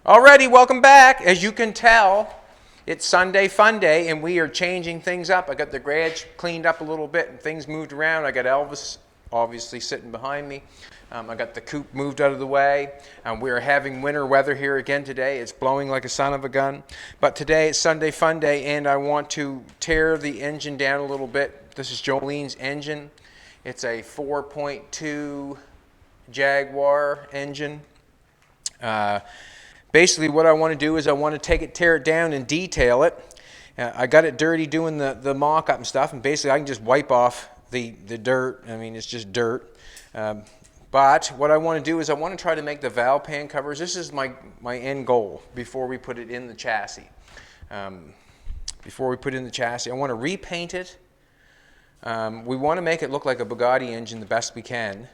Alrighty, welcome back. As you can tell, it's Sunday Fun Day, and we are changing things up. I got the garage cleaned up a little bit, and things moved around. I got Elvis obviously sitting behind me. I got the coupe moved out of the way. We are having winter weather here again today. It's blowing like a son of a gun. But today it's Sunday Fun Day, and I want to tear the engine down a little bit. This is Jolene's engine. It's a 4.2 Jaguar engine. Basically what I want to do is I want to tear it down and detail it. I got it dirty doing the mock-up and stuff, and basically I can just wipe off the dirt. I mean, it's just dirt. But what I want to do is I want to try to make the valve pan covers. This is my end goal before we put it in the chassis. I want to repaint it. We want to make it look like a Bugatti engine the best we can.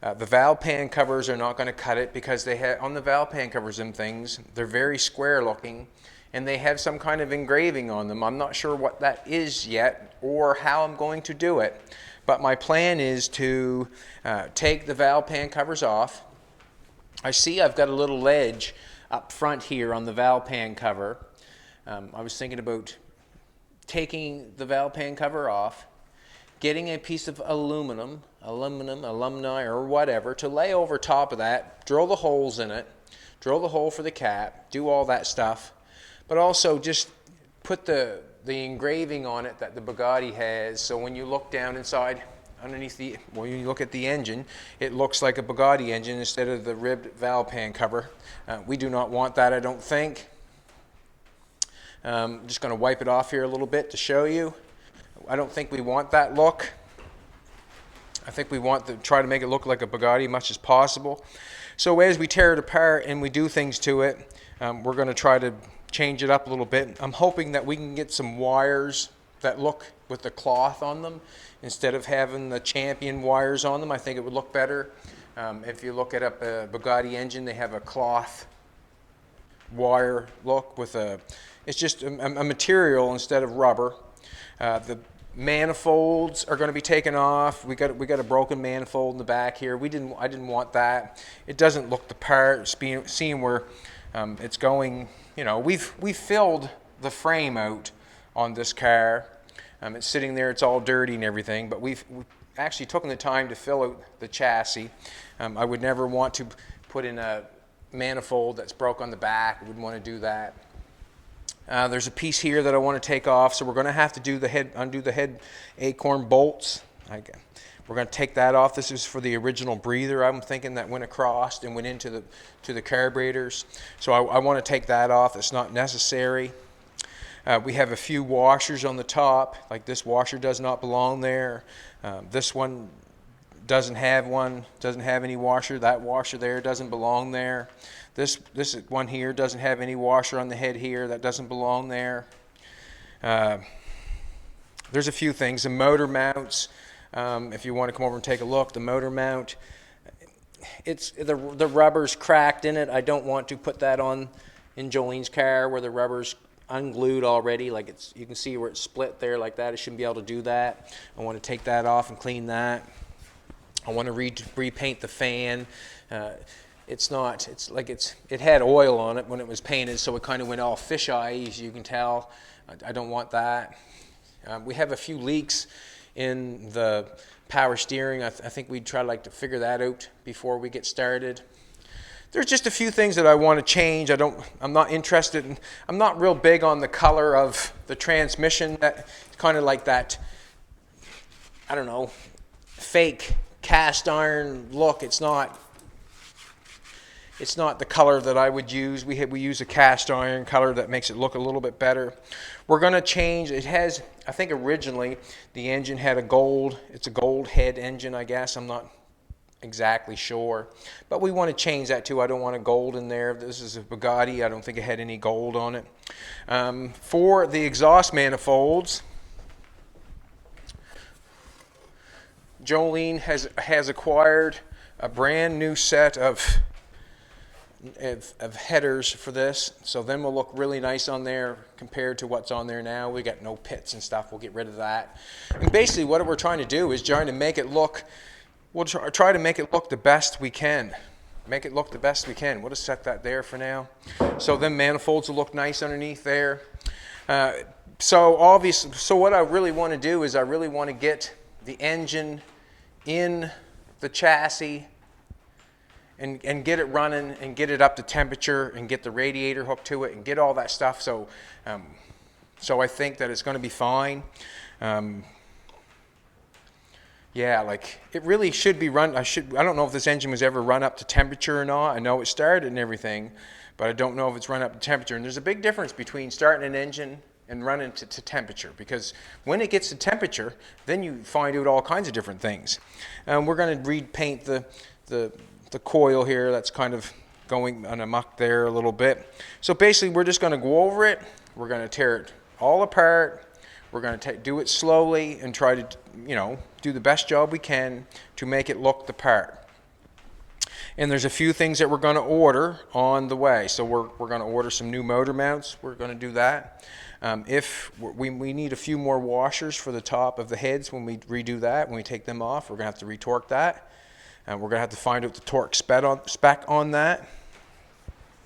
The valve pan covers are not going to cut it because they have on the valve pan covers and things, they're very square looking and they have some kind of engraving on them. I'm not sure what that is yet or how I'm going to do it, but my plan is to take the valve pan covers off. I see I've got a little ledge up front here on the valve pan cover. I was thinking about taking the valve pan cover off, getting a piece of alumni, or whatever, to lay over top of that, drill the holes in it, drill the hole for the cap, do all that stuff, but also just put the engraving on it that the Bugatti has, so when you look down inside, underneath when you look at the engine, it looks like a Bugatti engine instead of the ribbed valve pan cover. We do not want that, I don't think. I'm just going to wipe it off here a little bit to show you. I don't think we want that look. I think we want to try to make it look like a Bugatti much as possible. So as we tear it apart and we do things to it, we're going to try to change it up a little bit. I'm hoping that we can get some wires that look with the cloth on them instead of having the Champion wires on them. I think it would look better. If you look at a Bugatti engine, they have a cloth wire look with it's just a material instead of rubber. The manifolds are going to be taken off. We got a broken manifold in the back here. I didn't want that. It doesn't look the part. Seeing where it's going, you know, we've filled the frame out on this car. It's sitting there. It's all dirty and everything. But we've actually taken the time to fill out the chassis. I would never want to put in a manifold that's broke on the back. I wouldn't want to do that. There's a piece here that I want to take off, so we're going to have to undo the head acorn bolts. We're going to take that off. This is for the original breather, I'm thinking, that went across and went into the carburetors. So I want to take that off. It's not necessary. We have a few washers on the top. Like this washer does not belong there. This one doesn't have any washer. That washer there doesn't belong there. This one here doesn't have any washer on the head here. That doesn't belong there. There's a few things. The motor mounts, if you want to come over and take a look, the motor mount, the rubber's cracked in it. I don't want to put that on in Jolene's car where the rubber's unglued already. Like you can see where it's split there like that. I shouldn't be able to do that. I want to take that off and clean that. I want to repaint the fan. It had oil on it when it was painted, so it kind of went all fisheye, as you can tell. I don't want that. We have a few leaks in the power steering. I think we'd try to figure that out before we get started. There's just a few things that I want to change. I'm not interested in, I'm not real big on the color of the transmission. That kind of like that, I don't know, fake cast iron look. It's not the color that I would use. We use a cast iron color that makes it look a little bit better. We're going to change. It has, I think originally the engine had it's a gold head engine, I guess. I'm not exactly sure. But we want to change that too. I don't want a gold in there. This is a Bugatti. I don't think it had any gold on it. For the exhaust manifolds, Jolene has acquired a brand new set of headers for this, so then we'll look really nice on there compared to what's on there now. We got no pits and stuff. We'll get rid of that. And basically what we're trying to do is try to make it look the best we can. make it look the best we can. We'll just set that there for now. So then manifolds will look nice underneath there. So what I really want to do is I really want to get the engine in the chassis and get it running and get it up to temperature and get the radiator hooked to it and get all that stuff. So I think that it's going to be fine. Yeah, like it really should be run. I don't know if this engine was ever run up to temperature or not. I know it started and everything, but I don't know if it's run up to temperature. And there's a big difference between starting an engine and running to temperature, because when it gets to temperature, then you find out all kinds of different things. We're going to repaint the coil here. That's kind of going on amok there a little bit. So basically, we're just going to go over it. We're going to tear it all apart. We're going to do it slowly and try to, do the best job we can to make it look the part. And there's a few things that we're going to order on the way. So we're going to order some new motor mounts. We're going to do that. If we need a few more washers for the top of the heads when we redo that, when we take them off, we're going to have to retorque that. We're going to have to find out the torque spec on that.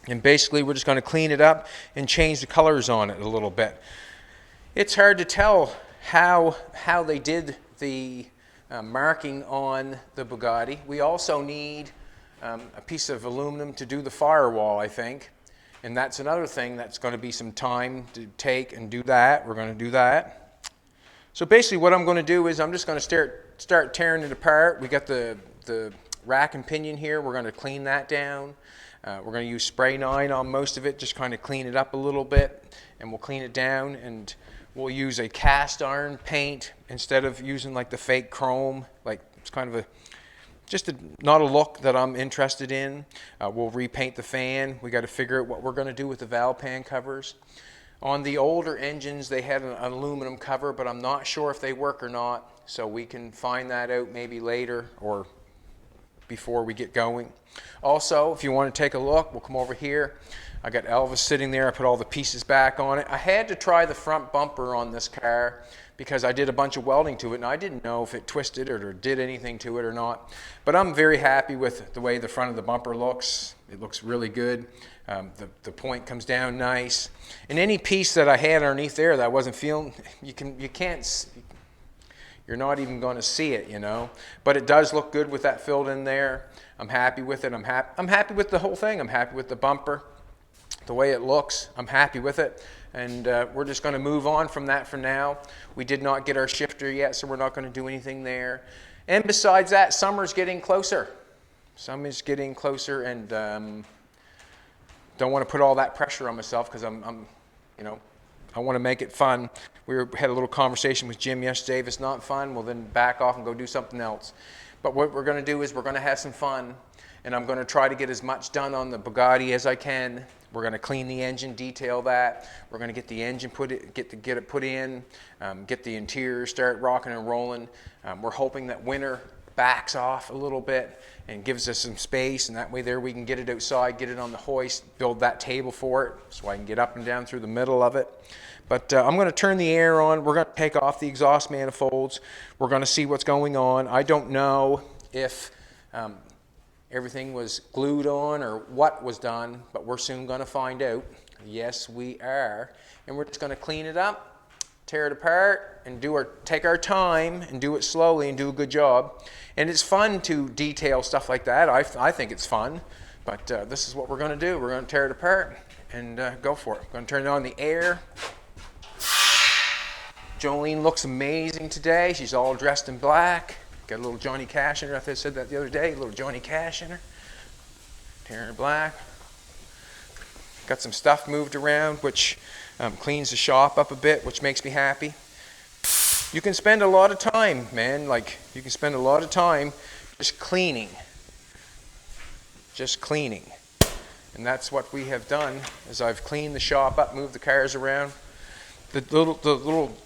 And basically, we're just going to clean it up and change the colors on it a little bit. It's hard to tell how they did the marking on the Bugatti. We also need a piece of aluminum to do the firewall, I think. And that's another thing that's going to be some time to take and do that. We're going to do that. So basically what I'm going to do is I'm just going to start tearing it apart. We got the rack and pinion here. We're going to clean that down. We're going to use spray 9 on most of it, just kind of clean it up a little bit. And we'll clean it down, and we'll use a cast iron paint instead of using like the fake chrome. Like it's kind of not a look that I'm interested in. We'll repaint the fan. We got to figure out what we're going to do with the valve pan covers. On the older engines, they had an aluminum cover, but I'm not sure if they work or not. So we can find that out maybe later or before we get going. Also, if you want to take a look, we'll come over here. I got Elvis sitting there. I put all the pieces back on it. I had to try the front bumper on this car because I did a bunch of welding to it, and I didn't know if it twisted or did anything to it or not. But I'm very happy with the way the front of the bumper looks. It looks really good. The point comes down nice. And any piece that I had underneath there that I wasn't feeling, you're not even going to see it, But it does look good with that filled in there. I'm happy with it. I'm happy with the whole thing. I'm happy with the bumper. The way it looks, I'm happy with it. And we're just going to move on from that for now. We did not get our shifter yet, so we're not going to do anything there. And besides that, summer's getting closer. Summer's getting closer, and don't want to put all that pressure on myself because I want to make it fun. We had a little conversation with Jim yesterday. If it's not fun, well then back off and go do something else. But what we're going to do is we're going to have some fun, and I'm going to try to get as much done on the Bugatti as I can. We're going to clean the engine, detail that. We're going to get the engine get it put in, get the interior start rocking and rolling. We're hoping that winter backs off a little bit and gives us some space, and that way there we can get it outside, get it on the hoist, build that table for it so I can get up and down through the middle of it. But I'm going to turn the air on. We're going to take off the exhaust manifolds. We're going to see what's going on. I don't know if everything was glued on or what was done, but we're soon going to find out. Yes, we are. And we're just going to clean it up, tear it apart, and take our time and do it slowly and do a good job. And it's fun to detail stuff like that. I think it's fun. But this is what we're going to do. We're going to tear it apart and go for it. We're going to turn on the air. Jolene looks amazing today. She's all dressed in black. Got a little Johnny Cash in her. I said that the other day. A little Johnny Cash in her. Tearing her black. Got some stuff moved around, which cleans the shop up a bit, which makes me happy. You can spend a lot of time, man. You can spend a lot of time just cleaning. Just cleaning. And that's what we have done, is I've cleaned the shop up, moved the cars around. The little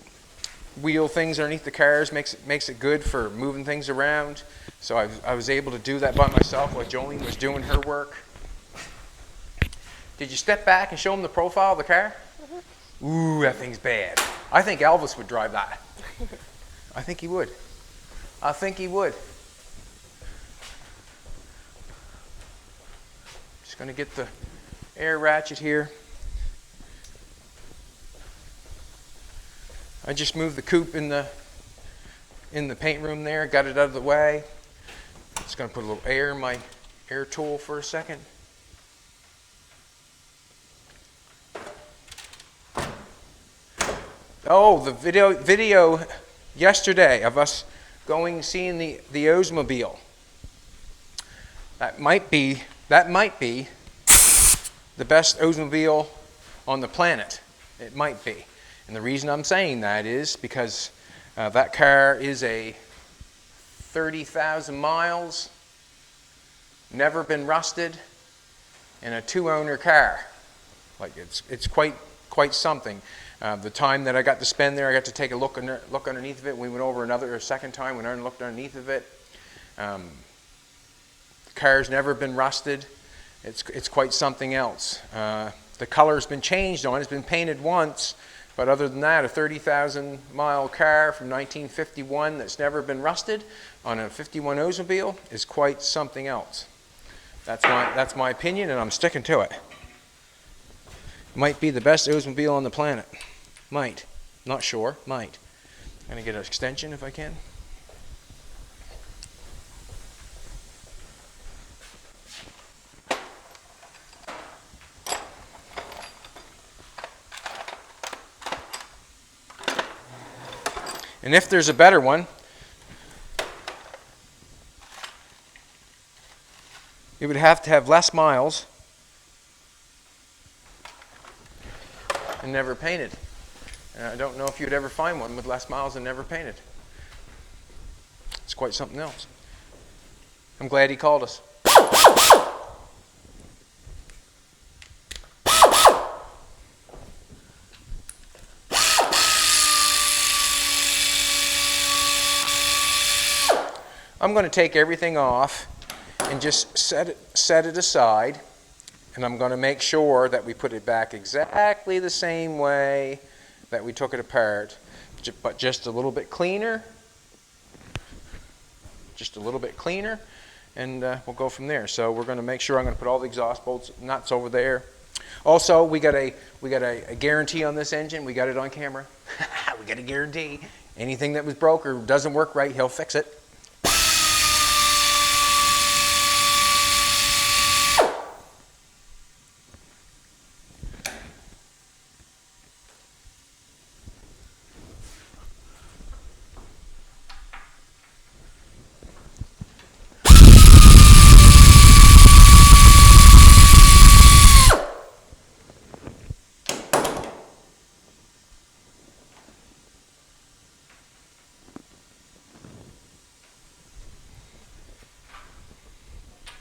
wheel things underneath the cars makes it good for moving things around. So I was able to do that by myself while Jolene was doing her work. Did you step back and show them the profile of the car? Mm-hmm. Ooh, that thing's bad. I think Elvis would drive that. I think he would. Just going to get the air ratchet here. I just moved the coupe in the paint room there, got it out of the way. Just going to put a little air in my air tool for a second. Oh, the video yesterday of us seeing the Oldsmobile. That might be the best Oldsmobile on the planet. It might be. And the reason I'm saying that is because that car is a 30,000 miles, never been rusted, and a 2-owner car. Like it's quite something. The time that I got to spend there, I got to take a look underneath of it. We went over a second time, went and looked underneath of it. The car's never been rusted. It's quite something else. The color's been changed on it. It's been painted once, but other than that, a 30,000 mile car from 1951 that's never been rusted on a 51 Oldsmobile is quite something else. That's my opinion, and I'm sticking to it. Might be the best Oldsmobile on the planet. Might. Not sure. Might. I'm going to get an extension if I can. And if there's a better one, it would have to have less miles and never painted. And I don't know if you'd ever find one with less miles and never painted. It's quite something else. I'm glad he called us. I'm going to take everything off and just set it aside, and I'm going to make sure that we put it back exactly the same way that we took it apart, but just a little bit cleaner. Just a little bit cleaner, and we'll go from there. So we're going to make sure I'm going to put all the exhaust bolts nuts over there. Also, we got a guarantee on this engine. We got it on camera. We got a guarantee. Anything that was broke or doesn't work right, he'll fix it.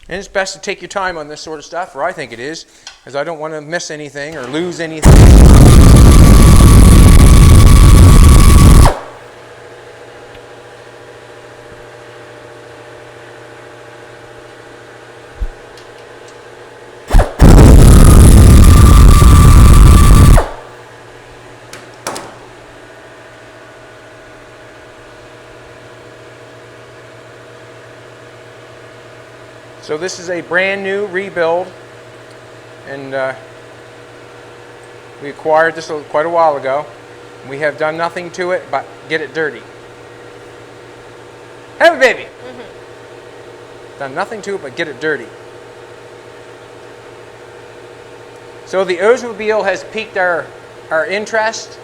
And it's best to take your time on this sort of stuff, or I think it is, because I don't want to miss anything or lose anything. So this is a brand new rebuild, and we acquired this quite a while ago. We have done nothing to it but get it dirty. Have a baby. Done nothing to it but get it dirty. So the Oldsmobile has piqued our interest.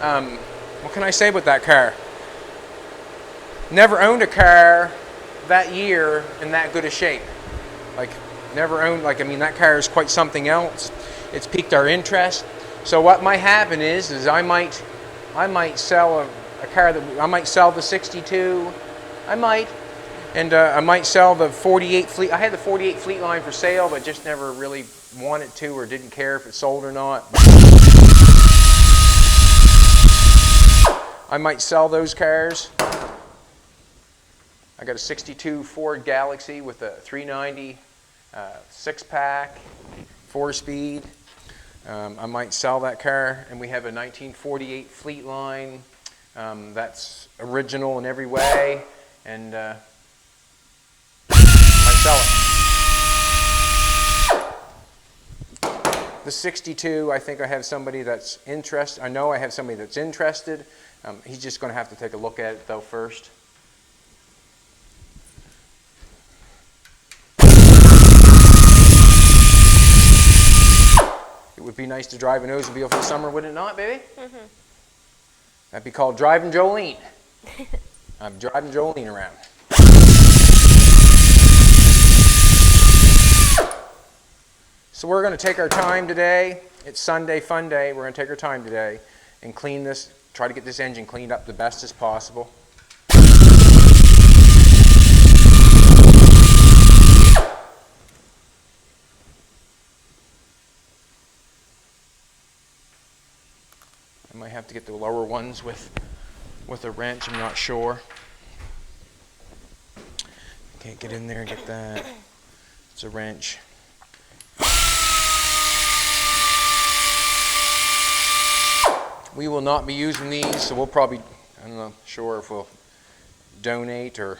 What can I say about that car? Never owned a car that year in that good a shape. Like, never owned, like, I mean, that car is quite something else. It's piqued our interest. So what might happen is I might sell a car that, I might sell the 62, I might sell the 48 Fleet. I had the 48 Fleet line for sale, but just never really wanted to or didn't care if it sold or not. I might sell those cars. I got a 62 Ford Galaxy with a 390 six-pack, 4-speed. I might sell that car, and we have a 1948 Fleet line that's original in every way, and I might sell it. The 62, I think I have somebody that's interested. I know I have somebody that's interested. He's just going to have to take a look at it though first. It would be nice to drive an Oldsmobile for the summer, would it not, baby? Mm-hmm. That'd be called driving Jolene. I'm driving Jolene around. So we're going to take our time today. It's Sunday fun day. We're going to take our time today and clean this, try to get this engine cleaned up the best as possible. I might have to get the lower ones with a wrench, I'm not sure. Can't get in there and get that. It's a wrench. We will not be using these, so we'll probably, I'm not sure if we'll donate or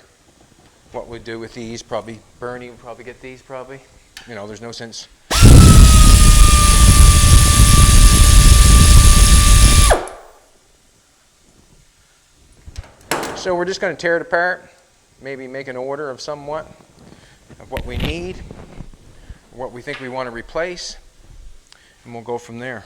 what we'll do with these. Probably Bernie will probably get these, probably. You know, there's no sense. So we're just going to tear it apart, maybe make an order of somewhat of what we need, what we think we want to replace, and we'll go from there.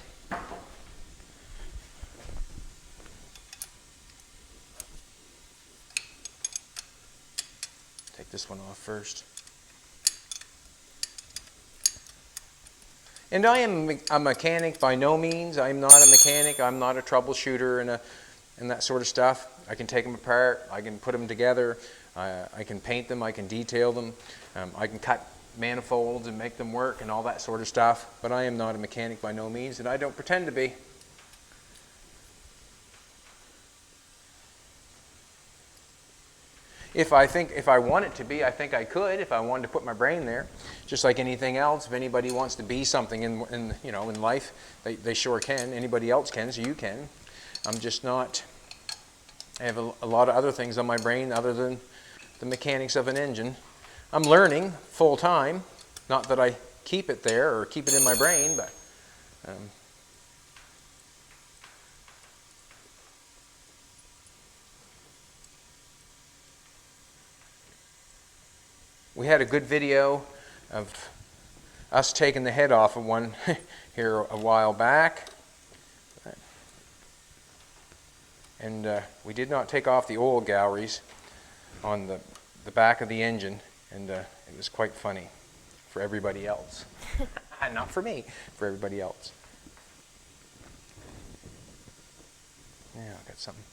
Take this one off first. And I am a mechanic by no means. I'm not a mechanic. I'm not a troubleshooter and that sort of stuff. I can take them apart. I can put them together. I can paint them. I can detail them. I can cut manifolds and make them work and all that sort of stuff. But I am not a mechanic by no means, and I don't pretend to be. If I want it to be, I think I could. If I wanted to put my brain there, just like anything else. If anybody wants to be something in life, they sure can. Anybody else can, so you can. I'm just not. I have a lot of other things on my brain other than the mechanics of an engine. I'm learning full time. Not that I keep it there or keep it in my brain, but. We had a good video of us taking the head off of one here a while back. And we did not take off the oil galleries on the back of the engine, and it was quite funny for everybody else. Not for me, for everybody else. Yeah, I got something.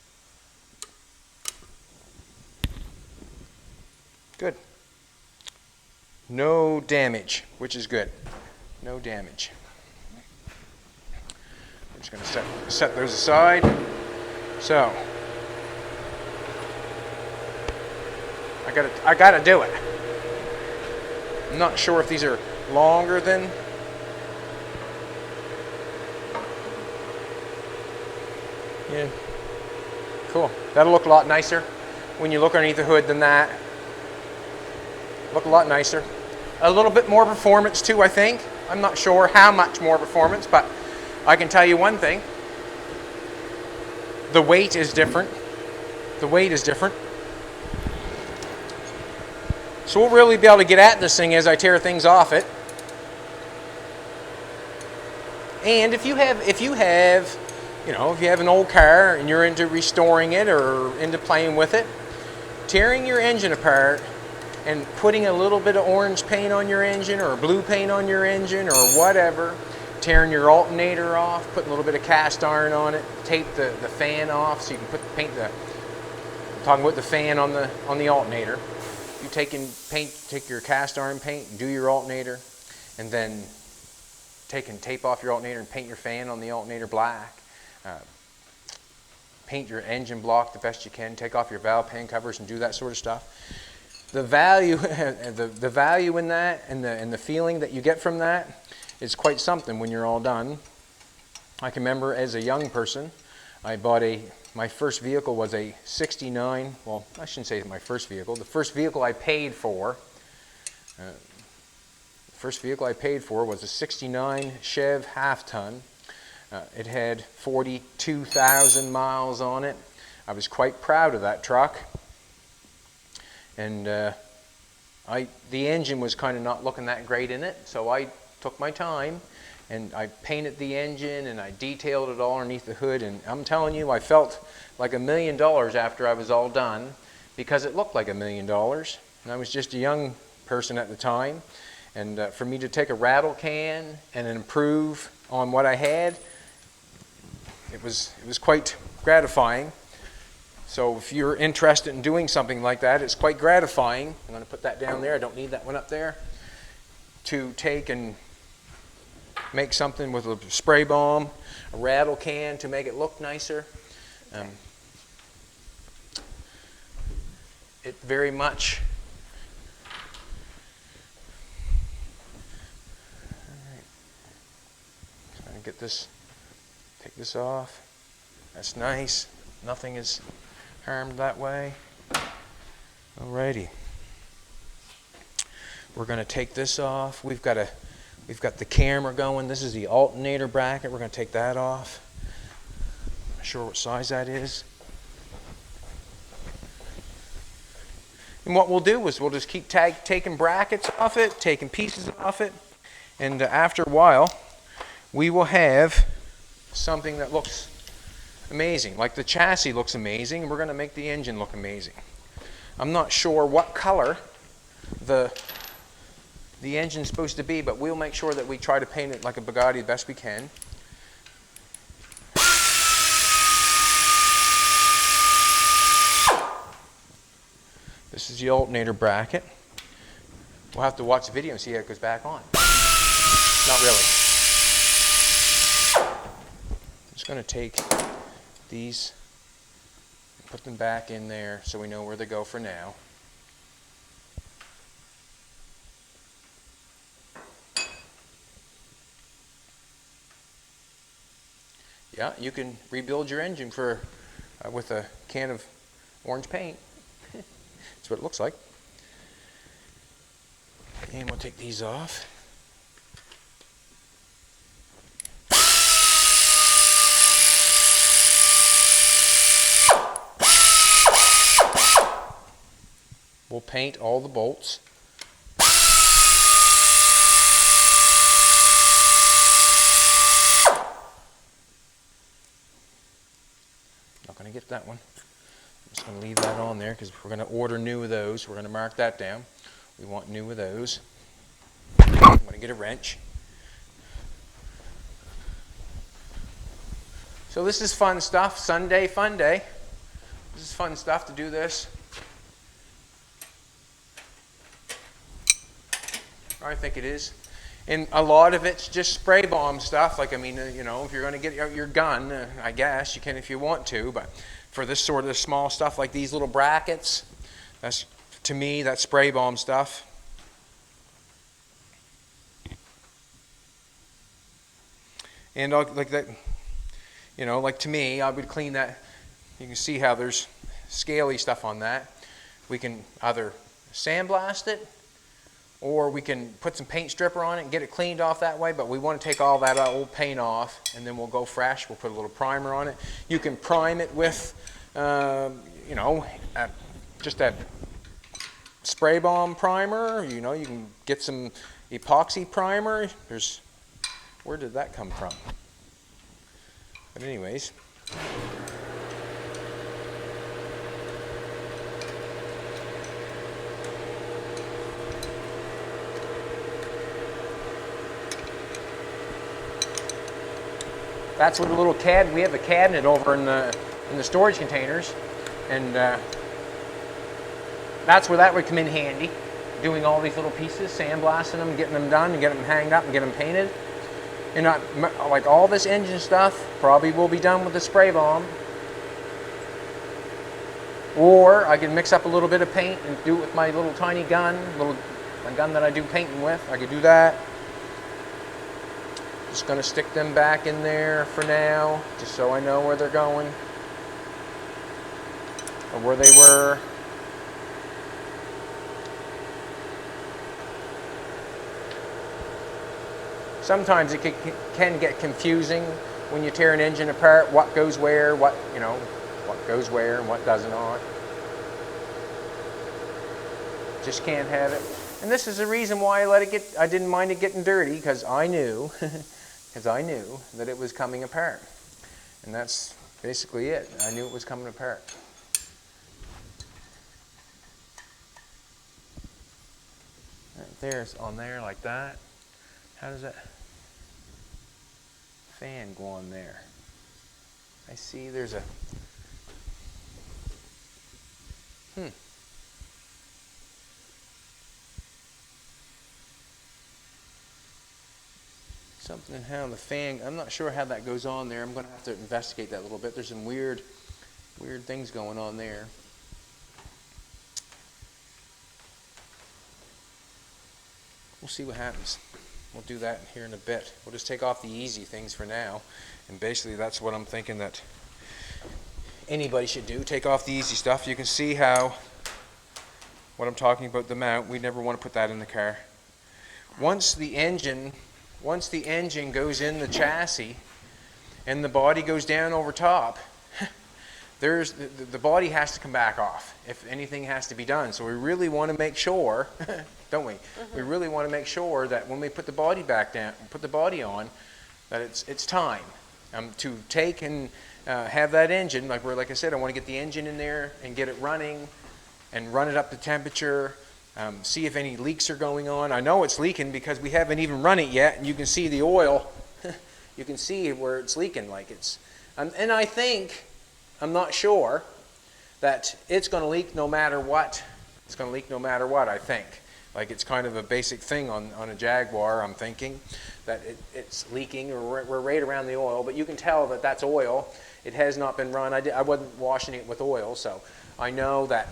Good. No damage, which is good. No damage. I'm just going to set those aside. So, I gotta do it. I'm not sure if these are longer than. Yeah. Cool. That'll look a lot nicer when you look underneath the hood than that. Look a lot nicer. A little bit more performance too, I think. I'm not sure how much more performance, but I can tell you one thing. The weight is different. The weight is different. So we'll really be able to get at this thing as I tear things off it. And if you have an old car and you're into restoring it or into playing with it, tearing your engine apart and putting a little bit of orange paint on your engine or blue paint on your engine or whatever, tearing your alternator off, putting a little bit of cast iron on it, tape the fan off so you can I'm talking about the fan on the alternator. You take your cast iron paint and do your alternator, and then take and tape off your alternator and paint your fan on the alternator black. Paint your engine block the best you can. Take off your valve pan covers and do that sort of stuff. The value, the value in that, and the feeling that you get from that is quite something when you're all done. I can remember as a young person, I bought my first vehicle was a '69. Well, I shouldn't say my first vehicle. The first vehicle I paid for. first vehicle I paid for was a 69 Chev half-ton. It had 42,000 miles on it. I was quite proud of that truck. And the engine was kind of not looking that great in it, so I took my time and I painted the engine and I detailed it all underneath the hood, and I'm telling you, I felt like $1 million after I was all done, because it looked like $1 million. And I was just a young person at the time, and for me to take a rattle can and improve on what I had, it was quite gratifying. So if you're interested in doing something like that, it's quite gratifying. I'm going to put that down there. I don't need that one up there. To take and make something with a spray bomb, a rattle can to make it look nicer. It very much. All right. Trying to get this. Take this off. That's nice. Nothing is harmed that way. Alrighty. We're going to take this off. We've got the camera going. This is the alternator bracket. We're going to take that off. I'm not sure what size that is. And what we'll do is we'll just keep taking brackets off it, taking pieces off it, and after a while, we will have something that looks amazing. Like the chassis looks amazing. We're going to make the engine look amazing. I'm not sure what color the engine's supposed to be, but we'll make sure that we try to paint it like a Bugatti the best we can. This is the alternator bracket. We'll have to watch the video and see how it goes back on. Not really. I'm just going to take these and put them back in there so we know where they go for now. Yeah, you can rebuild your engine for with a can of orange paint. That's what it looks like. And we'll take these off. We'll paint all the bolts. Not going to get that one. I'm just going to leave that on there because we're going to order new of those. We're going to mark that down. We want new of those. I'm going to get a wrench. So this is fun stuff. Sunday, fun day. This is fun stuff to do this. I think it is. And a lot of it's just spray bomb stuff. Like, I mean, you know, if you're going to get out your gun, I guess you can if you want to. But for this sort of small stuff like these little brackets, that's, to me, that's spray bomb stuff. And like that, you know, like to me, I would clean that. You can see how there's scaly stuff on that. We can either sandblast it, or we can put some paint stripper on it and get it cleaned off that way, but we want to take all that old paint off, and then we'll go fresh. We'll put a little primer on it. You can prime it with, you know, just a spray bomb primer. You know, you can get some epoxy primer. Where did that come from? But anyways. That's where the little we have a cabinet over in the storage containers, and that's where that would come in handy. Doing all these little pieces, sandblasting them, getting them done, and getting them hanged up, and get them painted. And like all this engine stuff probably will be done with the spray bomb, or I can mix up a little bit of paint and do it with my little tiny gun, my gun that I do painting with. I could do that. Just going to stick them back in there for now, just so I know where they're going, or where they were. sometimes it can get confusing when you tear an engine apart, what goes where, what goes where and what does not. Just can't have it. And this is the reason why I didn't mind it getting dirty, because I knew, that it was coming apart. And that's basically it. I knew it was coming apart. Right there's on there like that. How does that fan go on there? I see there's a something how the fan, I'm not sure how that goes on there. I'm going to have to investigate that a little bit. There's some weird things going on there. We'll see what happens. We'll do that here in a bit. We'll just take off the easy things for now. And basically that's what I'm thinking that anybody should do. Take off the easy stuff. You can see how, what I'm talking about, the mount, we never want to put that in the car. Once the engine goes in the chassis and the body goes down over top, the body has to come back off if anything has to be done. So we really want to make sure, don't we? Mm-hmm. We really want to make sure that when we put the body back down, put the body on, that it's time to take and have that engine, like I said, I want to get the engine in there and get it running and run it up to temperature. See if any leaks are going on. I know it's leaking because we haven't even run it yet, and you can see the oil. You can see where it's leaking, like it's. And I think, I'm not sure, that it's going to leak no matter what. It's going to leak no matter what, I think. Like it's kind of a basic thing on a Jaguar, I'm thinking, that it's leaking, or we're right around the oil, but you can tell that that's oil. It has not been run. I wasn't washing it with oil, so I know that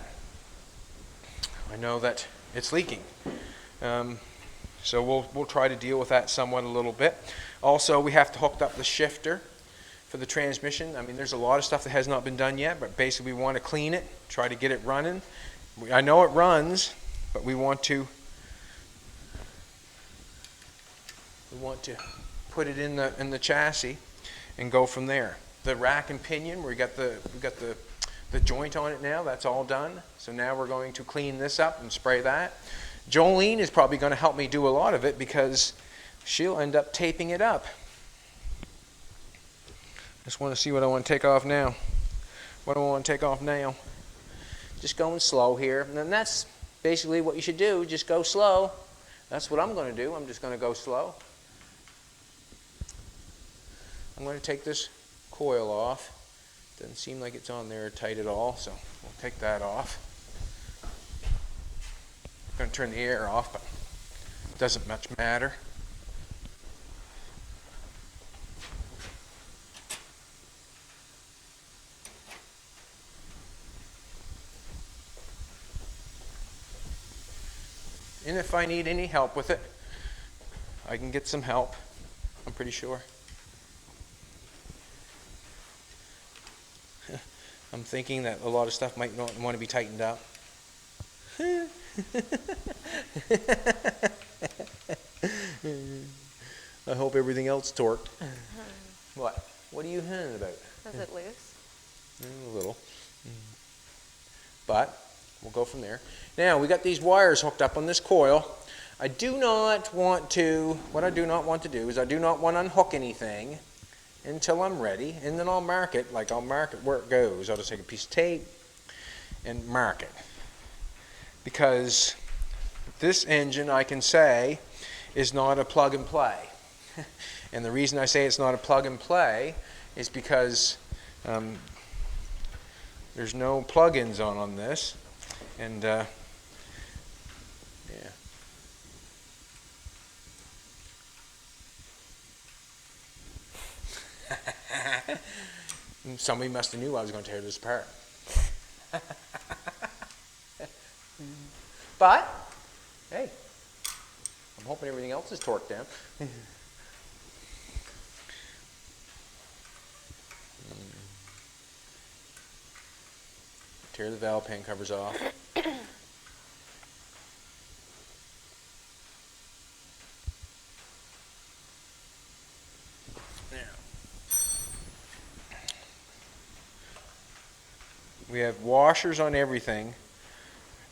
it's leaking. So we'll try to deal with that somewhat a little bit. Also, we have to hook up the shifter for the transmission. I mean, there's a lot of stuff that has not been done yet, but basically we want to clean it, try to get it running. I know it runs, but we want to put it in the chassis and go from there. The rack and pinion, we got the joint on it now, that's all done. So now we're going to clean this up and spray that. Jolene is probably going to help me do a lot of it because she'll end up taping it up. Just want to see what I want to take off now. What do I want to take off now? Just going slow here. And then that's basically what you should do, just go slow. That's what I'm going to do. I'm just going to go slow. I'm going to take this coil off. Doesn't seem like it's on there tight at all, so we'll take that off. I'm going to turn the air off, but it doesn't much matter. And if I need any help with it, I can get some help, I'm pretty sure. I'm thinking that a lot of stuff might not want to be tightened up. I hope everything else torqued. What? What are you hinting about? Is it loose? A little. But we'll go from there. Now we got these wires hooked up on this coil. I do not want to, what I do not want to do is I do not want to unhook anything until I'm ready, and then I'll mark it, like I'll mark it where it goes. I'll just take a piece of tape and mark it. Because this engine, I can say, is not a plug and play. And the reason I say it's not a plug and play is because there's no plug-ins on this. And yeah. Somebody must have knew I was going to tear this apart. But, hey, I'm hoping everything else is torqued down. Tear the valve pan covers off. We have washers on everything,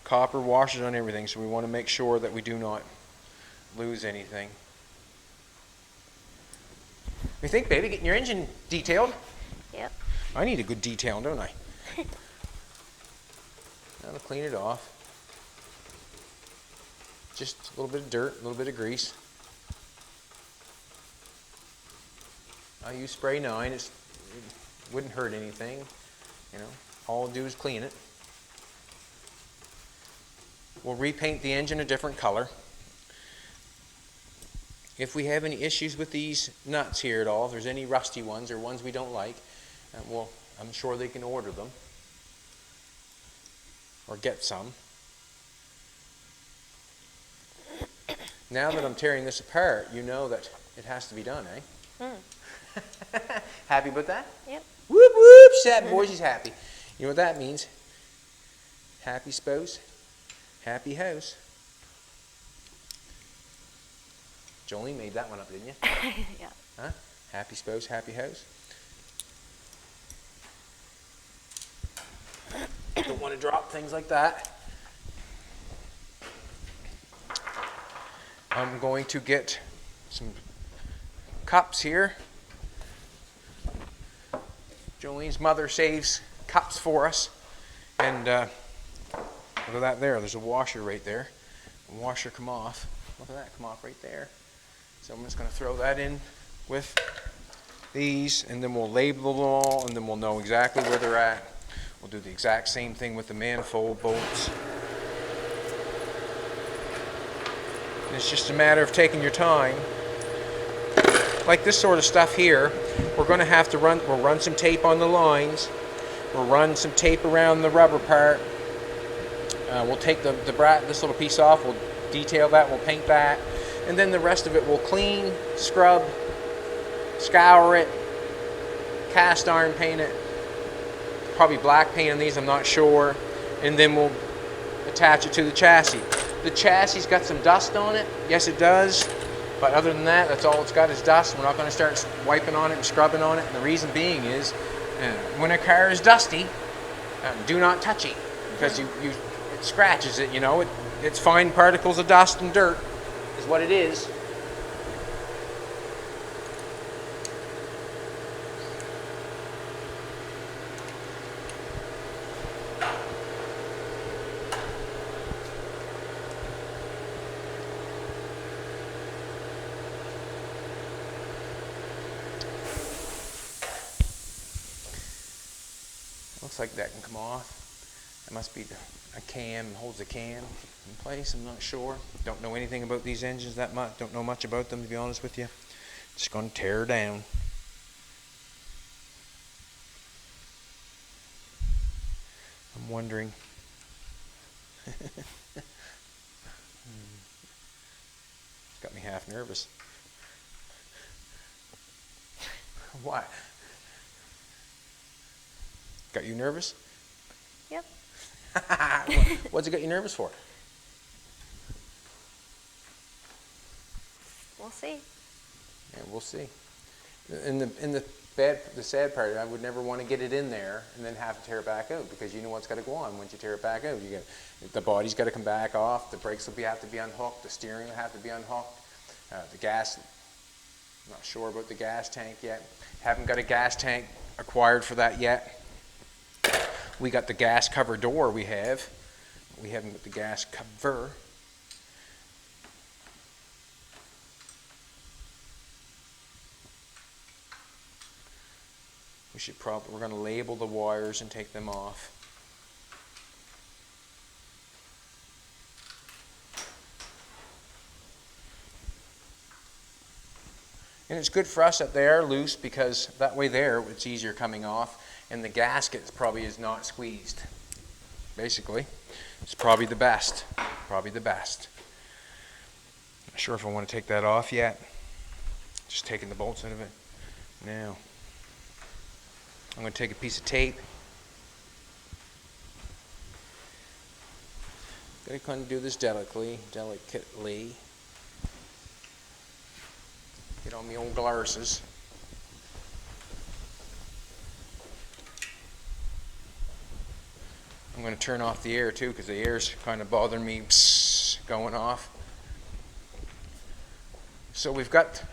copper washers on everything, so we want to make sure that we do not lose anything. What do you think, baby? Getting your engine detailed? Yep. I need a good detail, don't I? Now to clean it off. Just a little bit of dirt, a little bit of grease. I use spray 9. It wouldn't hurt anything, you know. All I'll do is clean it. We'll repaint the engine a different color. If we have any issues with these nuts here at all, if there's any rusty ones or ones we don't like, well, I'm sure they can order them or get some. Now that I'm tearing this apart, you know that it has to be done, eh? Happy about that? Yep. Whoop whoop, she's happy. Boy, she's happy. You know what that means? Happy spouse, happy house. Jolene made that one up, didn't you? Yeah. Huh? Happy spouse, happy house. Don't want to drop things like that. I'm going to get some cups here. Jolene's mother saves cups for us. And look at that there. There's a washer right there. The washer come off. Look at that, come off right there. So I'm just going to throw that in with these, and then we'll label them all, and then we'll know exactly where they're at. We'll do the exact same thing with the manifold bolts. And it's just a matter of taking your time. Like this sort of stuff here, we're going to have to we'll run some tape on the lines. We'll run some tape around the rubber part. We'll take this little piece off, we'll detail that, we'll paint that. And then the rest of it we'll clean, scrub, scour it, cast iron paint it, probably black paint on these, I'm not sure, and then we'll attach it to the chassis. The chassis got some dust on it, yes it does, but other than that, that's all it's got is dust. We're not going to start wiping on it and scrubbing on it, and the reason being is when a car is dusty, do not touch it, because it scratches it, you know, it's fine particles of dust and dirt. Is what it is. Looks like that can come off. It must be a cam, holds the cam in place, I'm not sure. Don't know anything about these engines that much, don't know much about them to be honest with you. Just going to tear her down. I'm wondering. It's got me half nervous. What? Got you nervous? Yep. What's it got you nervous for? We'll see. Yeah, we'll see. In the sad part, I would never want to get it in there and then have to tear it back out, because you know what's got to go on once you tear it back out. The body's got to come back off. The brakes will have to be unhooked. The steering will have to be unhooked. The gas. I'm not sure about the gas tank yet. Haven't got a gas tank acquired for that yet. We got the gas cover door we have. We haven't got the gas cover. We're going to label the wires and take them off. And it's good for us that they are loose, because that way there it's easier coming off, and the gasket probably is not squeezed. Basically, it's probably the best. Probably the best. Not sure if I want to take that off yet. Just taking the bolts out of it. Now, I'm going to take a piece of tape. Going to kind of do this delicately. Get on the old glasses. I'm going to turn off the air too, because the air's kind of bothering me going off. So we've got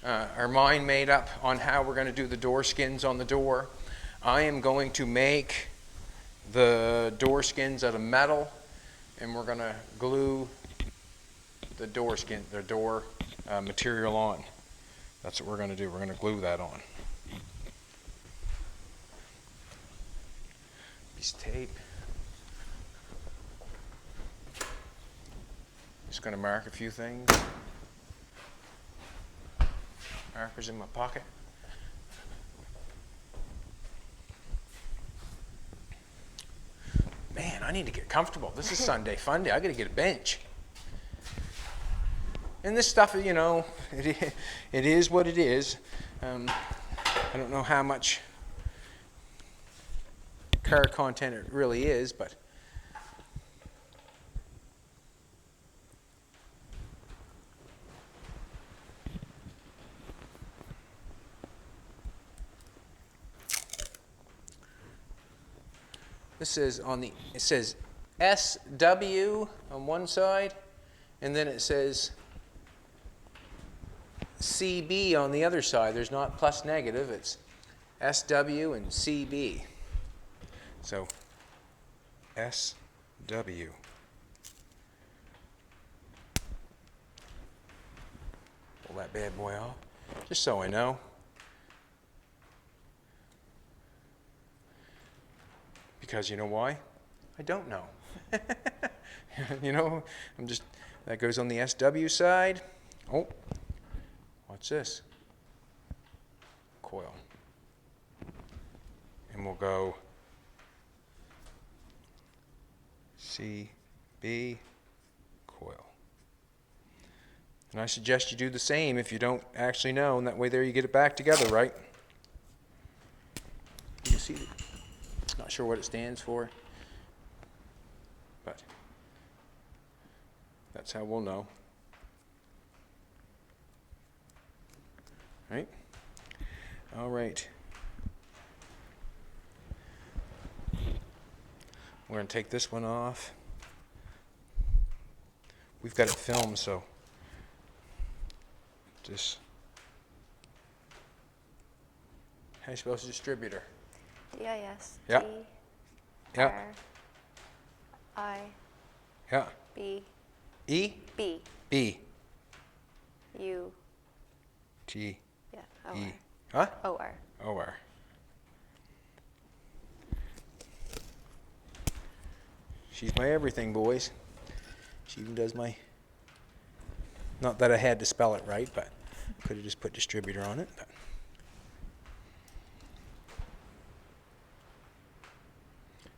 our mind made up on how we're going to do the door skins on the door. I am going to make the door skins out of metal, and we're going to glue the door material on. That's what we're going to do. We're going to glue that on. Piece of tape. Just going to mark a few things. Markers in my pocket. Man, I need to get comfortable. This is Sunday fun day. I got to get a bench. And this stuff, you know, it is what it is. I don't know how much car content it really is, but this is it says SW on one side, and then it says CB on the other side. There's not plus negative, it's SW and CB. So SW. Pull that bad boy off, just so I know. Because you know why? I don't know. You know, that goes on the SW side. Oh, what's this? Coil. And we'll go CB coil. And I suggest you do the same if you don't actually know, and that way there you get it back together, right? You can see it. Not sure what it stands for, but that's how we'll know. Right? All right. We're going to take this one off. We've got it filmed, so just how do you spell distributor? D-I-S. Yeah. T Yeah. R I Yeah. B E B B U T yeah E. O-R. Huh? O-R. O-R. She's my everything, boys. She even does my... Not that I had to spell it right, but could have just put distributor on it. But.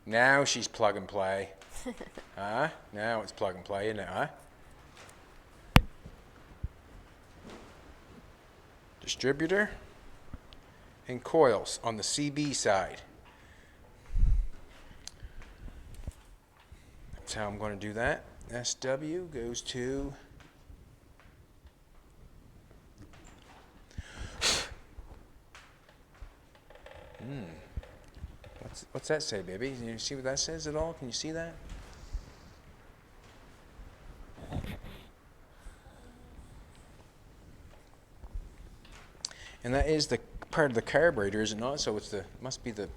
Now she's plug and play. Huh? Now it's plug and play, isn't it, huh? Distributor and coils on the CB side. That's how I'm going to do that. SW goes to What's that say, baby? Can you see what that says at all? Can you see that? And that is the part of the carburetor, is it not? So it's must be the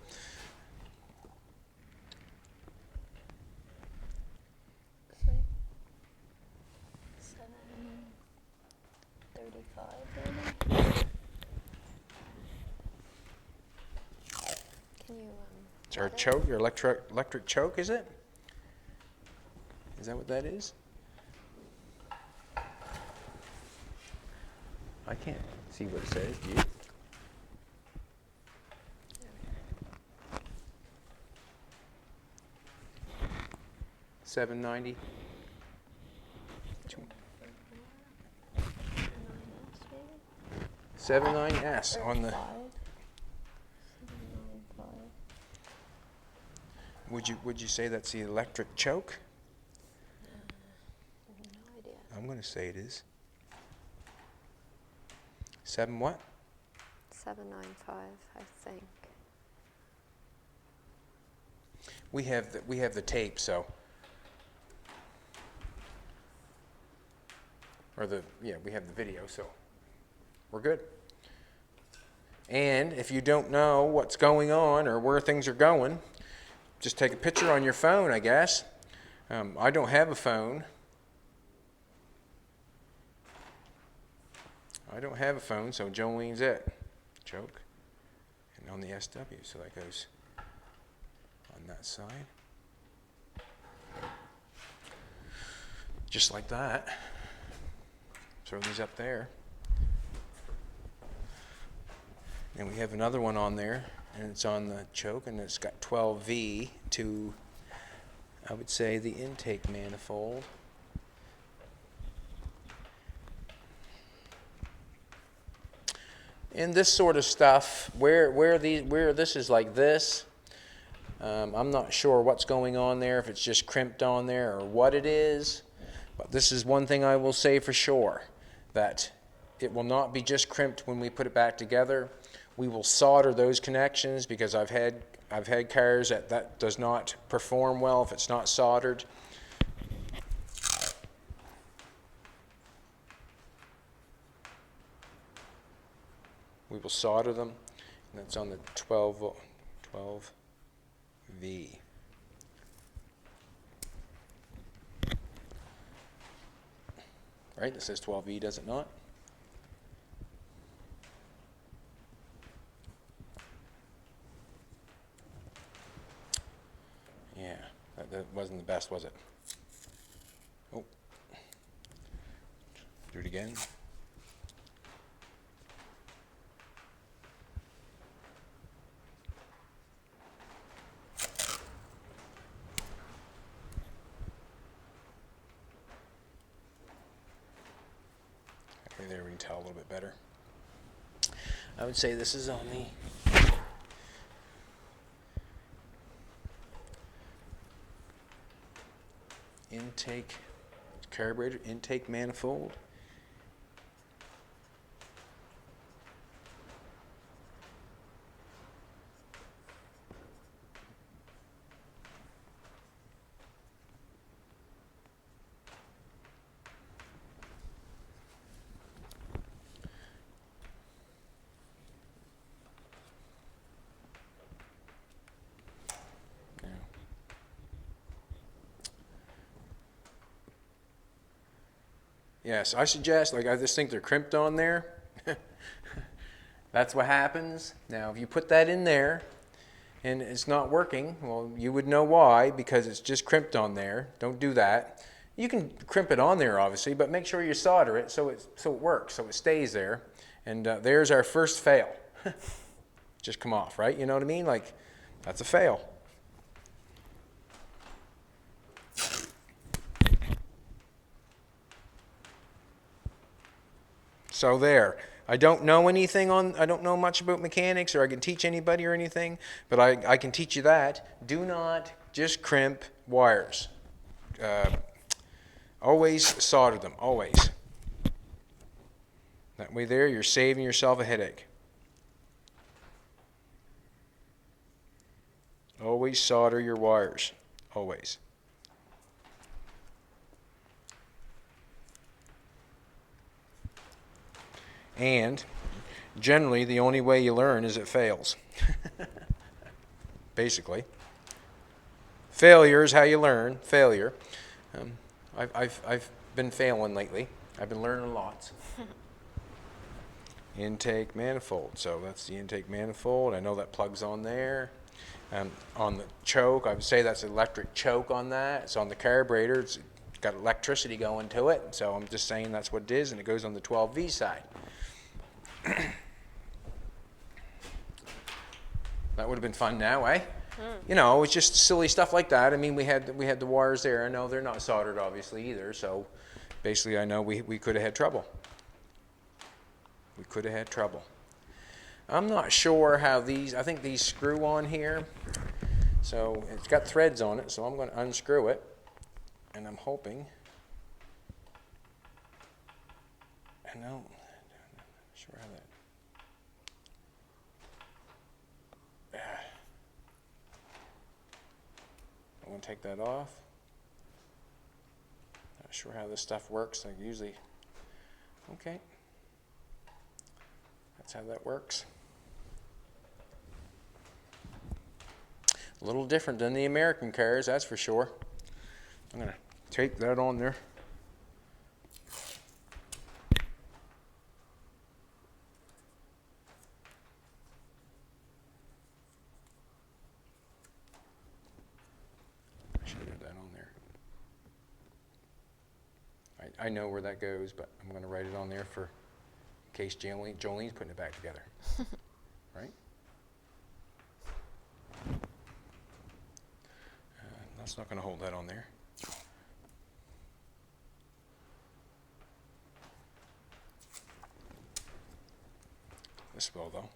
It's our choke, your electric choke, is it? Is that what that is? I can't see what it says, do you? $790. $79S on the. Would you say that's the electric choke? No idea. I'm going to say it is. 7 what? 795, I think. We have the tape, so, or we have the video, so we're good. And if you don't know what's going on or where things are going, just take a picture on your phone, I guess. I don't have a phone. So Jolene's it. Choke. And on the SW, so that goes on that side. Just like that. Throw these up there. And we have another one on there, and it's on the choke, and it's got 12V to, I would say, the intake manifold. And this sort of stuff, where this is like this, I'm not sure what's going on there, if it's just crimped on there or what it is. But this is one thing I will say for sure, that it will not be just crimped when we put it back together. We will solder those connections, because I've had cars that does not perform well if it's not soldered. We will solder them, and that's on the 12V. Right, it says 12V, does it not? Yeah, that wasn't the best, was it? Oh, do it again. Okay, there we can tell a little bit better. I would say this is on the intake carburetor, intake manifold. Yes, I suggest, like, I just think they're crimped on there. That's what happens. Now, if you put that in there and it's not working, well, you would know why, because it's just crimped on there. Don't do that. You can crimp it on there, obviously, but make sure you solder it so it works, so it stays there. And there's our first fail. Just come off, right? You know what I mean? Like, that's a fail. So there. I don't know much about mechanics, or I can teach anybody or anything, but I can teach you that. Do not just crimp wires. Always solder them, always. That way there, you're saving yourself a headache. Always solder your wires, always. And generally, the only way you learn is it fails. Basically. Failure is how you learn. Failure. I've been failing lately. I've been learning lots. Intake manifold. So that's the intake manifold. I know that plugs on there. On the choke, I would say that's electric choke on that. It's on the carburetor. It's got electricity going to it. So I'm just saying that's what it is, and it goes on the 12V side. That would have been fun now, eh? You know, it's just silly stuff like that. I mean, we had the wires there. I know they're not soldered, obviously, either. So basically, I know we could have had trouble. We could have had trouble. I'm not sure how these, I think these screw on here. So it's got threads on it, so I'm going to unscrew it. And I'm hoping, I know, I'm not sure how that, and take that off. Not sure how this stuff works. I usually, okay. That's how that works. A little different than the American cars, that's for sure. I'm going to tape that on there. I should have that on there. I know where that goes, but I'm going to write it on there for in case Jolene's putting it back together. Right? That's not going to hold that on there. This will, though.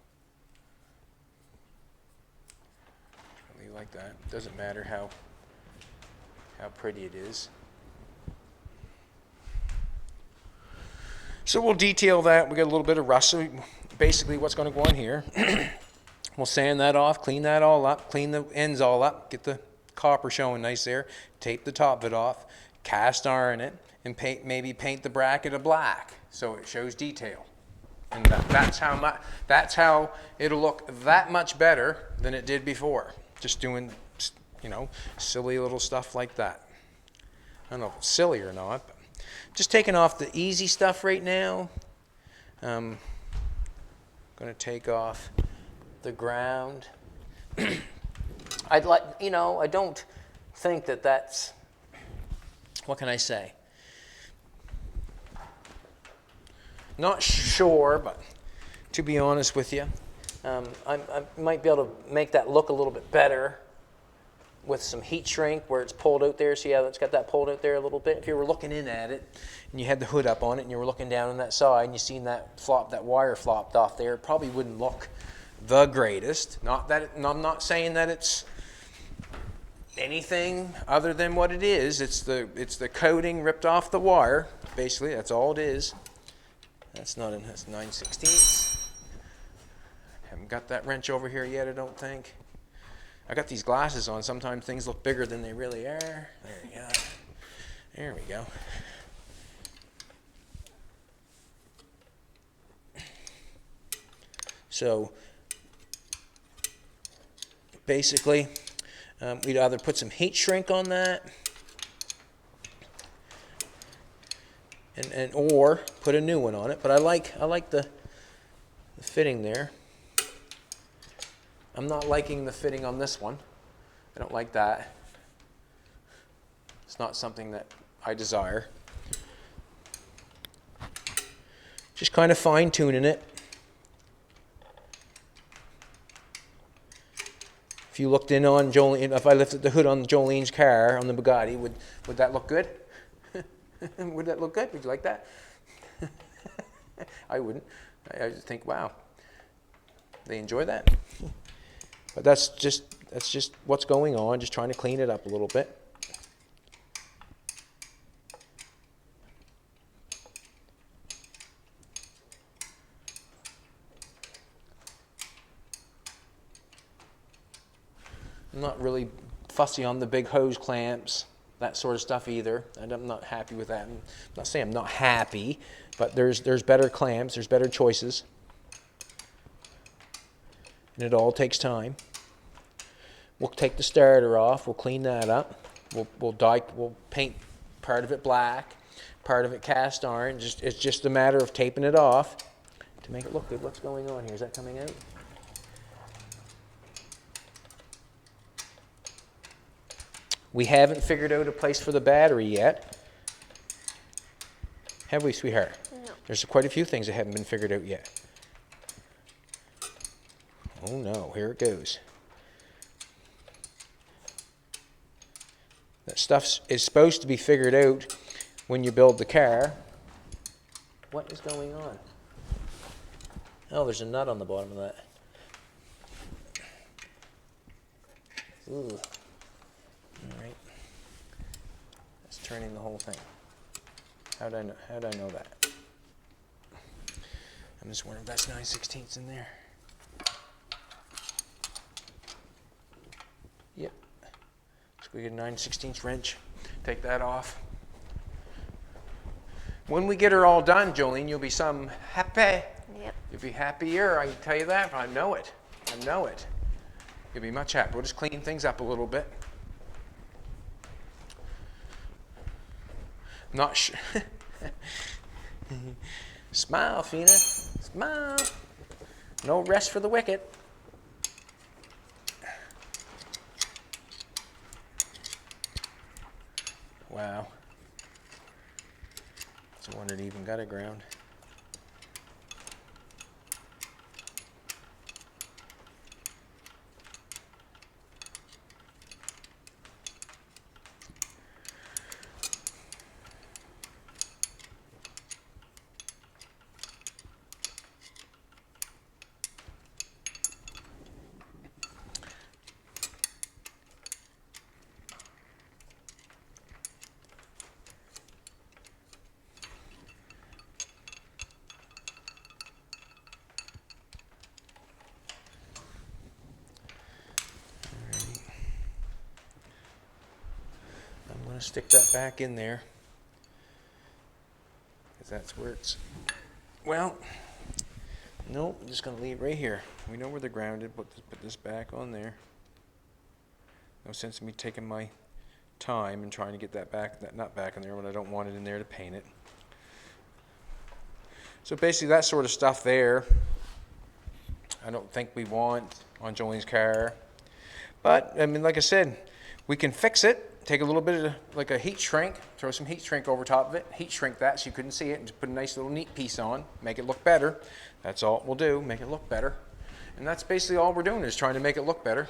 Really like that. Doesn't matter how pretty it is. So we'll detail that. We got a little bit of rust. So basically what's going to go on here, we'll sand that off, clean that all up, clean the ends all up, get the copper showing nice there, tape the top of it off, cast iron it, and maybe paint the bracket a black so it shows detail. And that's how it'll look that much better than it did before. Just doing, you know, silly little stuff like that. I don't know if it's silly or not, but just taking off the easy stuff right now. I'm going to take off the ground. I'd like, you know, I don't think that that's, what can I say? Not sure, but to be honest with you, I might be able to make that look a little bit better with some heat shrink where it's pulled out there. See how it's got that pulled out there a little bit? If you were looking in at it and you had the hood up on it and you were looking down on that side and you seen that wire flopped off there, it probably wouldn't look the greatest. Not that I'm not saying that it's anything other than what it is. It's the coating ripped off the wire. Basically, that's all it is. That's 9/16. Haven't got that wrench over here yet, I don't think. I got these glasses on. Sometimes things look bigger than they really are. There we go. There we go. So basically, we'd either put some heat shrink on that and or put a new one on it. But I like the fitting there. I'm not liking the fitting on this one. I don't like that. It's not something that I desire. Just kind of fine-tuning it. If you looked in on Jolene, if I lifted the hood on Jolene's car, on the Bugatti, would that look good? Would that look good? Would you like that? I wouldn't. I just think, wow, they enjoy that. But that's just what's going on, just trying to clean it up a little bit. I'm not really fussy on the big hose clamps, that sort of stuff either. I'm not happy with that. I'm not saying I'm not happy, but there's better clamps, there's better choices. And it all takes time. We'll take the starter off. We'll clean that up. We'll paint part of it black, part of it cast iron. It's just a matter of taping it off to make it look good. What's going on here? Is that coming out? We haven't figured out a place for the battery yet. Have we, sweetheart? No. There's quite a few things that haven't been figured out yet. Oh no, here it goes. That stuff is supposed to be figured out when you build the car. What is going on? Oh, there's a nut on the bottom of that. Ooh. All right. That's turning the whole thing. How'd I know that? I'm just wondering if that's 9/16 in there. Yep. So we get a 9/16 wrench, take that off. When we get her all done, Jolene, you'll be some happy. Yep. You'll be happier, I can tell you that. I know it. I know it. You'll be much happier. We'll just clean things up a little bit. Not sure. Smile, Fina. Smile. No rest for the wicked. Wow. It's a wonder it even got a ground. Stick that back in there, because that's where it's, well, nope, I'm just going to leave it right here. We know where they're grounded, but put this back on there. No sense in me taking my time and trying to get that back, that nut back in there when I don't want it in there to paint it. So basically that sort of stuff there, I don't think we want on Jolene's car. But, I mean, like I said, we can fix it. Take a little bit of like a heat shrink, throw some heat shrink over top of it, heat shrink that so you couldn't see it, and just put a nice little neat piece on, make it look better. That's all it will do, make it look better. And that's basically all we're doing, is trying to make it look better.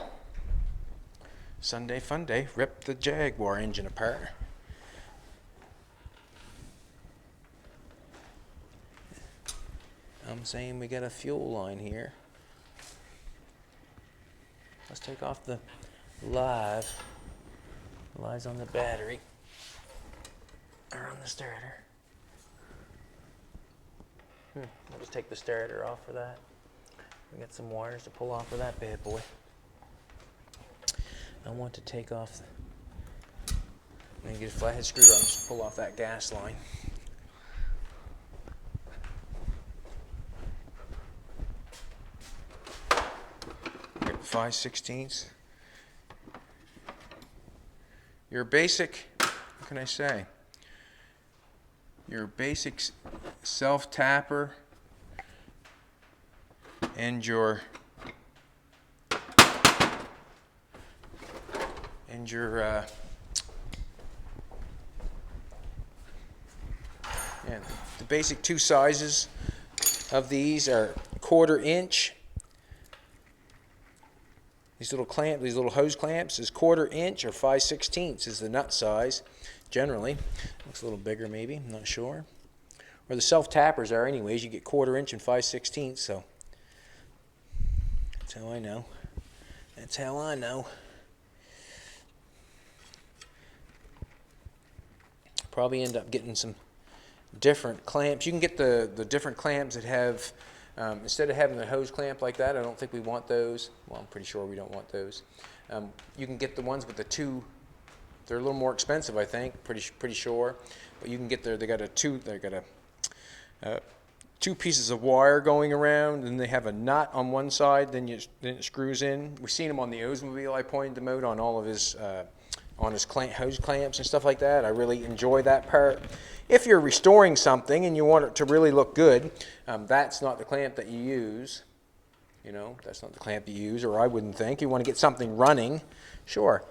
Sunday fun day, rip the Jaguar engine apart. I'm saying we got a fuel line here. Let's take off the lies on the battery or on the starter. I'll just take the starter off for that. We got some wires to pull off of that bad boy. I want to take off, I'm gonna get a flathead screwdriver and just pull off that gas line. Get 5/16. Your basic, what can I say? Your basic self-tapper and your the basic two sizes of these are 1/4 inch. These little hose clamps is 1/4 inch, or 5/16 is the nut size. Generally, looks a little bigger maybe, I'm not sure. Or the self tappers are anyways. You get 1/4 inch and 5/16. So that's how I know. That's how I know. Probably end up getting some different clamps. You can get the different clamps that have. Instead of having the hose clamp like that, I don't think we want those. Well, I'm pretty sure we don't want those. You can get the ones with the two. They're a little more expensive, I think. Pretty sure. But you can get they got two pieces of wire going around, and they have a nut on one side. Then it screws in. We've seen them on the Oldsmobile. I pointed them out on all of his hose clamps and stuff like that. I really enjoy that part. If you're restoring something and you want it to really look good, that's not the clamp that you use. You know, that's not the clamp you use, or I wouldn't think. You want to get something running, sure.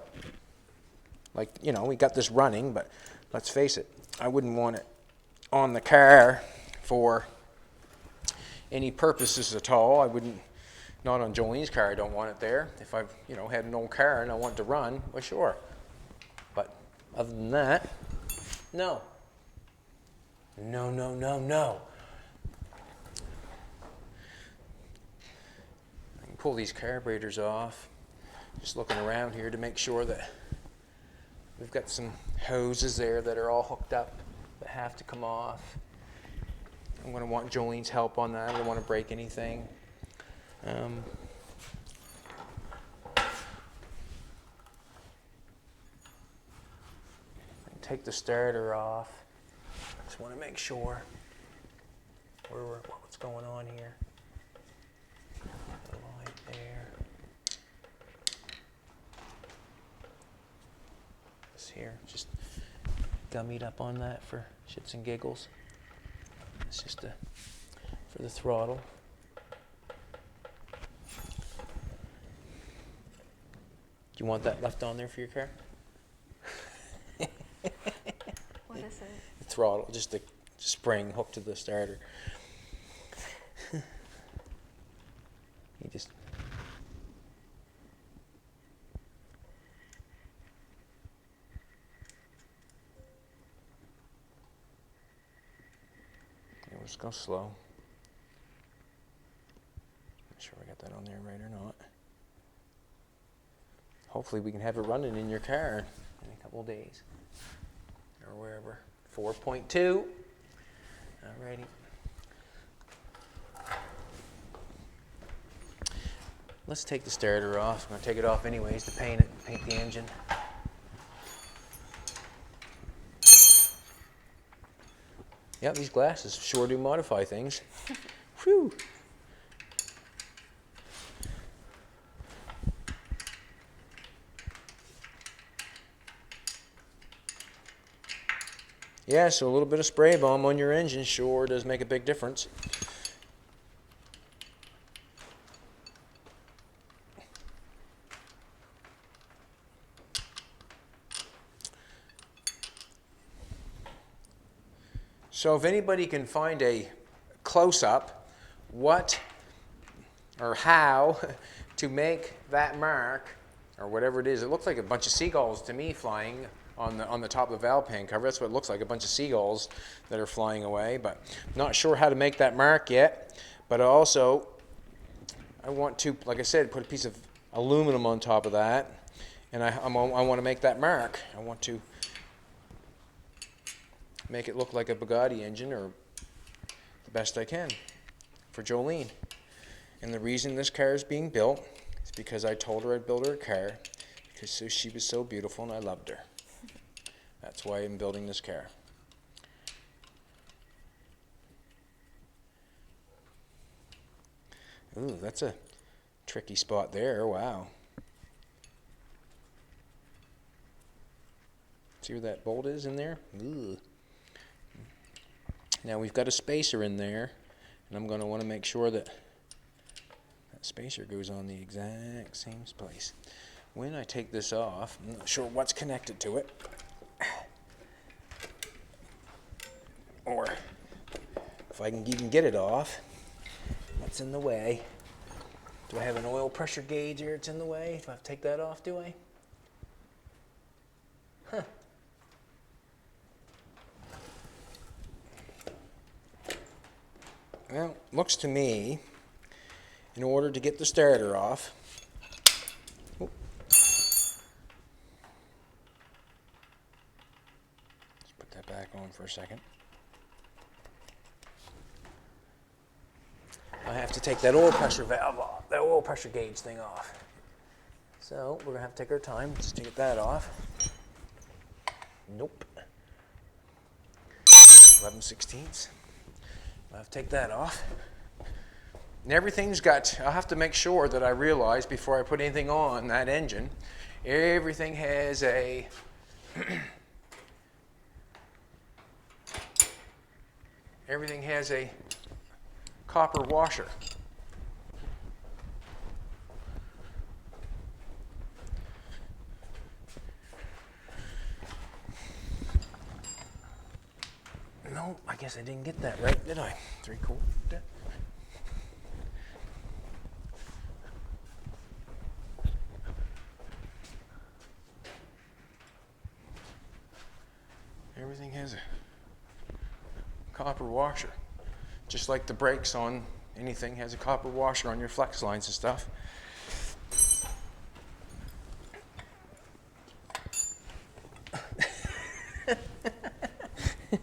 Like, you know, we got this running, but let's face it, I wouldn't want it on the car for any purposes at all. I wouldn't, not on Jolene's car, I don't want it there. If I've, had an old car and I want it to run, well, sure. But other than that, no. No, no, no, no. I can pull these carburetors off. Just looking around here to make sure that we've got some hoses there that are all hooked up that have to come off. I'm going to want Jolene's help on that. I don't want to break anything. take the starter off. Just want to make sure what's going on here. Right there. This here, just gummied up on that for shits and giggles. It's just for the throttle. Do you want that left on there for your car? What is it? The throttle, just the spring hooked to the starter. You just we'll just go slow. Not sure we got that on there right or not. Hopefully we can have it running in your car in a couple of days or wherever. 4.2. Alrighty. Let's take the starter off. I'm going to take it off anyways to paint the engine. Yep, these glasses sure do modify things. Whew. Yeah, so a little bit of spray balm on your engine sure does make a big difference. So if anybody can find a close-up what or how to make that mark or whatever it is, it looks like a bunch of seagulls to me flying on the top of the valve pan cover. That's what it looks like, a bunch of seagulls that are flying away, but not sure how to make that mark yet. But also, I want to, like I said, put a piece of aluminum on top of that, and I want to make that mark. I want to make it look like a Bugatti engine, or the best I can, for Jolene. And the reason this car is being built is because I told her I'd build her a car, because she was so beautiful and I loved her. That's why I'm building this car. Ooh, that's a tricky spot there. Wow. See where that bolt is in there? Ooh. Now we've got a spacer in there, and I'm going to want to make sure that that spacer goes on the exact same place. When I take this off, I'm not sure what's connected to it, or if I can even get it off. What's in the way? Do I have an oil pressure gauge here? It's in the way. Do I have to take that off, do I? Huh. Well, looks to me, in order to get the starter off, let's put that back on for a second. I have to take that oil pressure valve off, that oil pressure gauge thing off. So we're gonna have to take our time just to get that off. Nope. 11/16. I'll have to take that off. And everything's got, I'll have to make sure that I realize before I put anything on that engine, everything has a everything has a copper washer. No, I guess I didn't get that right, did I? 3/4. Everything has a copper washer. Just like the brakes on anything has a copper washer on your flex lines and stuff.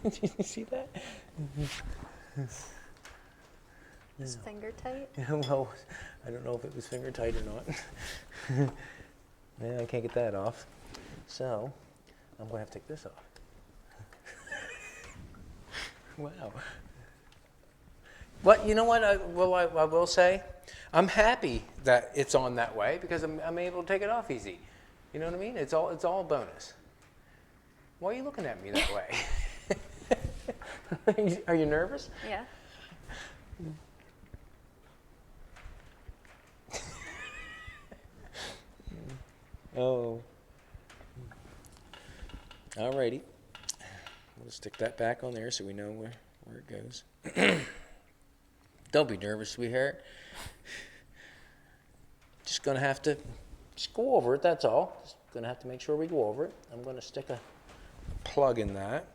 Did you see that? Is finger tight? Well, I don't know if it was finger tight or not. Yeah, I can't get that off. So, I'm going to have to take this off. Wow. But you know what I will say? I'm happy that it's on that way because I'm able to take it off easy. You know what I mean? It's all a bonus. Why are you looking at me that way? Are you nervous? Yeah. Oh. Alrighty. We'll stick that back on there so we know where it goes. Don't be nervous, sweetheart. Just gonna have to just go over it, that's all. Just gonna have to make sure we go over it. I'm gonna stick a plug in that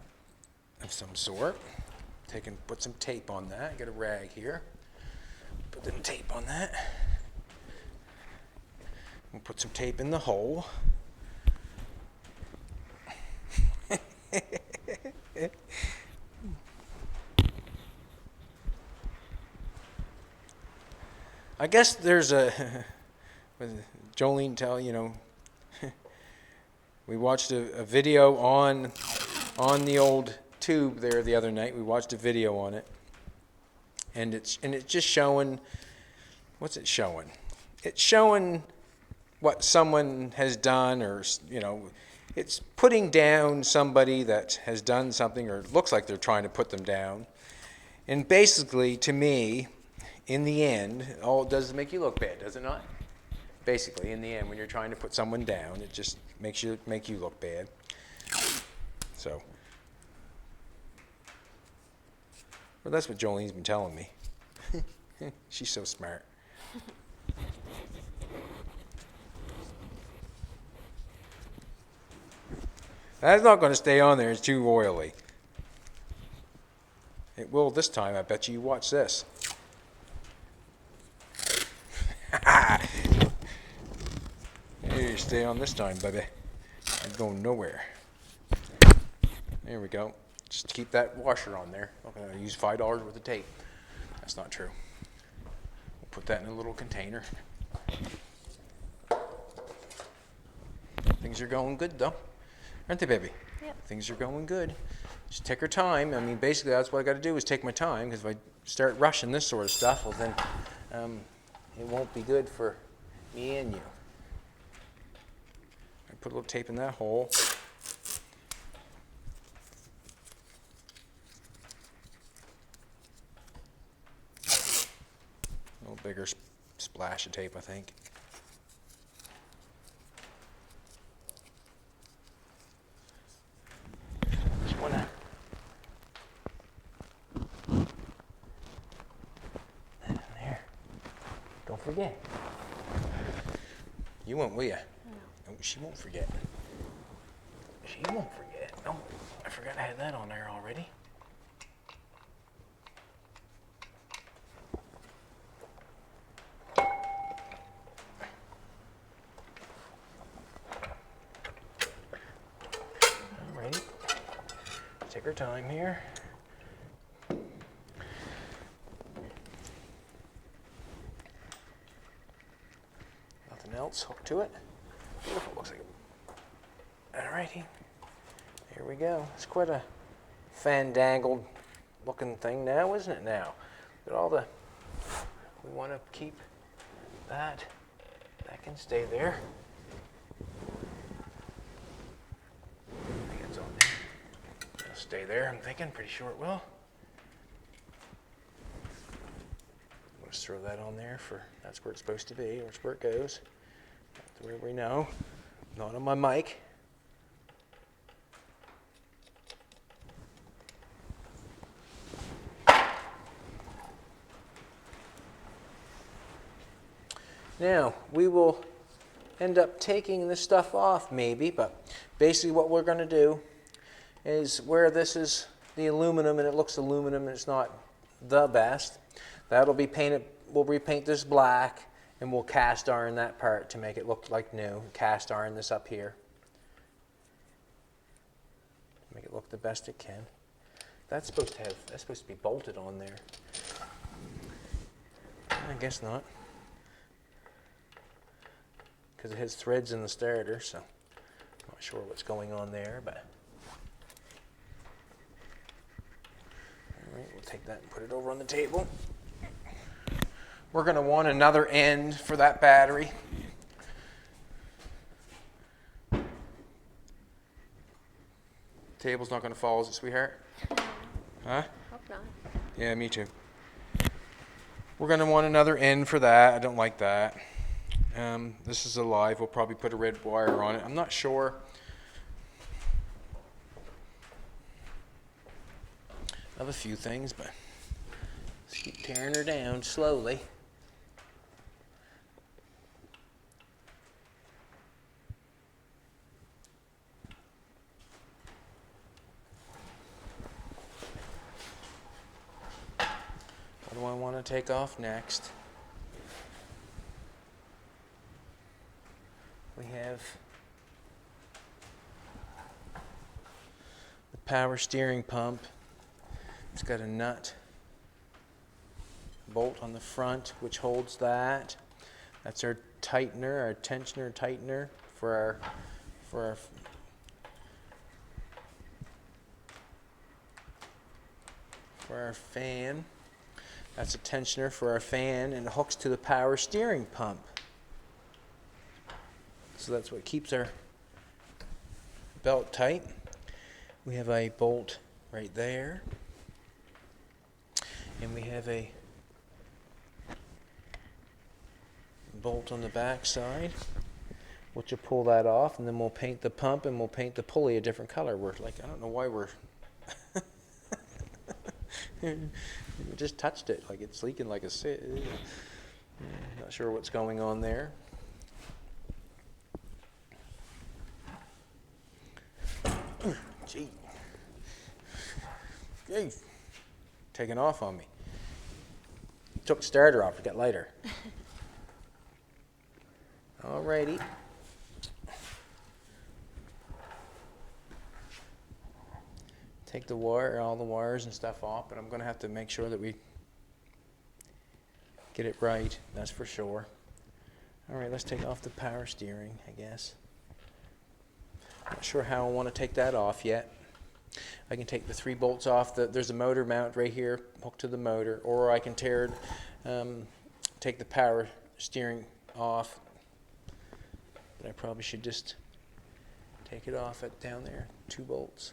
of some sort. Put some tape on that. Get a rag here. Put some tape on that. We'll put some tape in the hole. I guess there's Jolene we watched a video on the old tube there the other night. We watched a video on it, and it's just showing, what's it showing? It's showing what someone has done, or it's putting down somebody that has done something, or looks like they're trying to put them down. And basically, to me, in the end, all it does is make you look bad, does it not? Basically, in the end, when you're trying to put someone down, it just make you look bad. So, well, that's what Jolene's been telling me. She's so smart. That's not going to stay on there. It's too oily. It will this time. I bet you watch this. Here, stay on this time, baby. I'm going nowhere. There we go. Just keep that washer on there. I'm going to use $5 worth of tape. That's not true. We'll put that in a little container. Things are going good, though. Aren't they, baby? Yep. Things are going good. Just take our time. I mean, basically, that's what I got to do is take my time, because if I start rushing this sort of stuff, well, then it won't be good for me and you. I put a little tape in that hole. A little bigger splash of tape, I think. Just wanna. There. Don't forget. You won't, will you? No, she won't forget. She won't forget. Oh, I forgot I had that on there already. Alrighty. Take our time here. Nothing else hooked to it. Beautiful, looks like it. Alrighty, here we go. It's quite a fandangled looking thing now, isn't it now? But we want to keep that can stay there. I think it's on there. It'll stay there, I'm thinking, pretty sure it will. We'll just throw that on there that's where it's supposed to be, that's where it goes. That's where we know. Not on my mic. Now, we will end up taking this stuff off maybe, but basically what we're going to do is where this is the aluminum and it looks aluminum and it's not the best, that'll be painted, we'll repaint this black and we'll cast iron that part to make it look like new. Cast iron this up here. Make it look the best it can. That's supposed to be bolted on there. I guess not. Because it has threads in the starter, so I'm not sure what's going on there, but take that and put it over on the table. We're going to want another end for that battery. Table's not going to fall, is it, sweetheart? Huh? Hope not. Yeah, me too. We're going to want another end for that. I don't like that. This is alive. We'll probably put a red wire on it. I'm not sure. Of a few things, but let's keep tearing her down slowly. What do I want to take off next? We have the power steering pump. It's got a nut bolt on the front which holds that. That's our tightener, our tensioner tightener for our fan. That's a tensioner for our fan, and it hooks to the power steering pump. So that's what keeps our belt tight. We have a bolt right there. And we have a bolt on the back side, which will pull that off, and then we'll paint the pump and we'll paint the pulley a different color. We're like, I don't know why we're we just touched it, like it's leaking like a not sure what's going on there. Gee. Gee. Taking off on me. Took the starter off, it got lighter. Alrighty. Take the wire, all the wires and stuff off, but I'm going to have to make sure that we get it right, that's for sure. Alright, let's take off the power steering, I guess. Not sure how I want to take that off yet. I can take the 3 bolts off. There's a motor mount right here hooked to the motor, or I can take the power steering off. But I probably should just take it off down there. 2 bolts.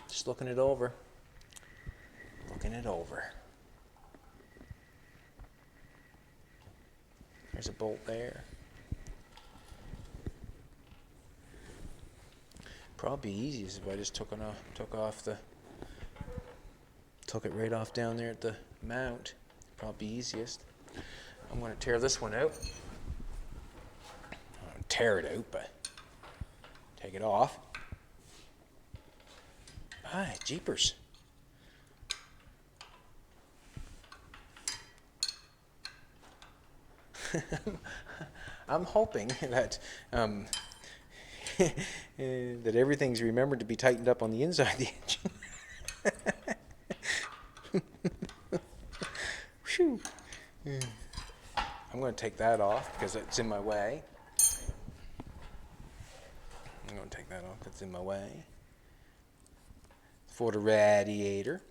Just looking it over. Looking it over. There's a bolt there. Probably easiest if I just took it right off down there at the mount. Probably easiest. I'm going to tear this one out. I don't tear it out, but take it off. Ah, jeepers. I'm hoping that that everything's remembered to be tightened up on the inside of the engine. Whew. I'm going to take that off because it's in my way. I'm going to take that off because it's in my way. For the radiator.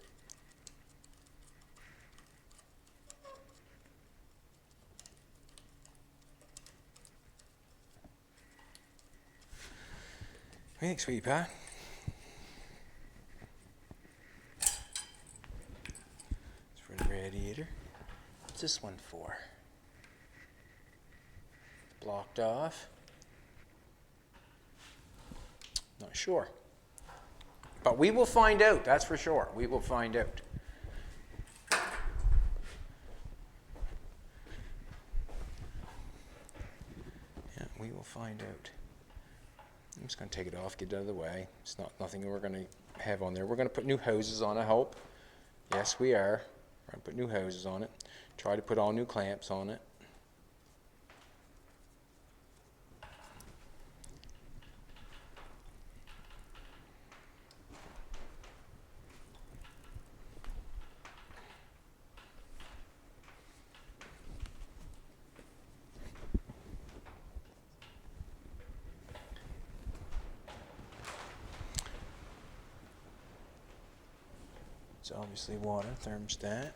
What do you think, sweetie pie? It's for the radiator. What's this one for? Blocked off. Not sure. But we will find out, that's for sure. We will find out. Yeah, we will find out. I'm just going to take it off, get it out of the way. It's nothing we're going to have on there. We're going to put new hoses on, I hope. Yes, we are. We're going to put new hoses on it. Try to put all new clamps on it. It's obviously water, thermostat.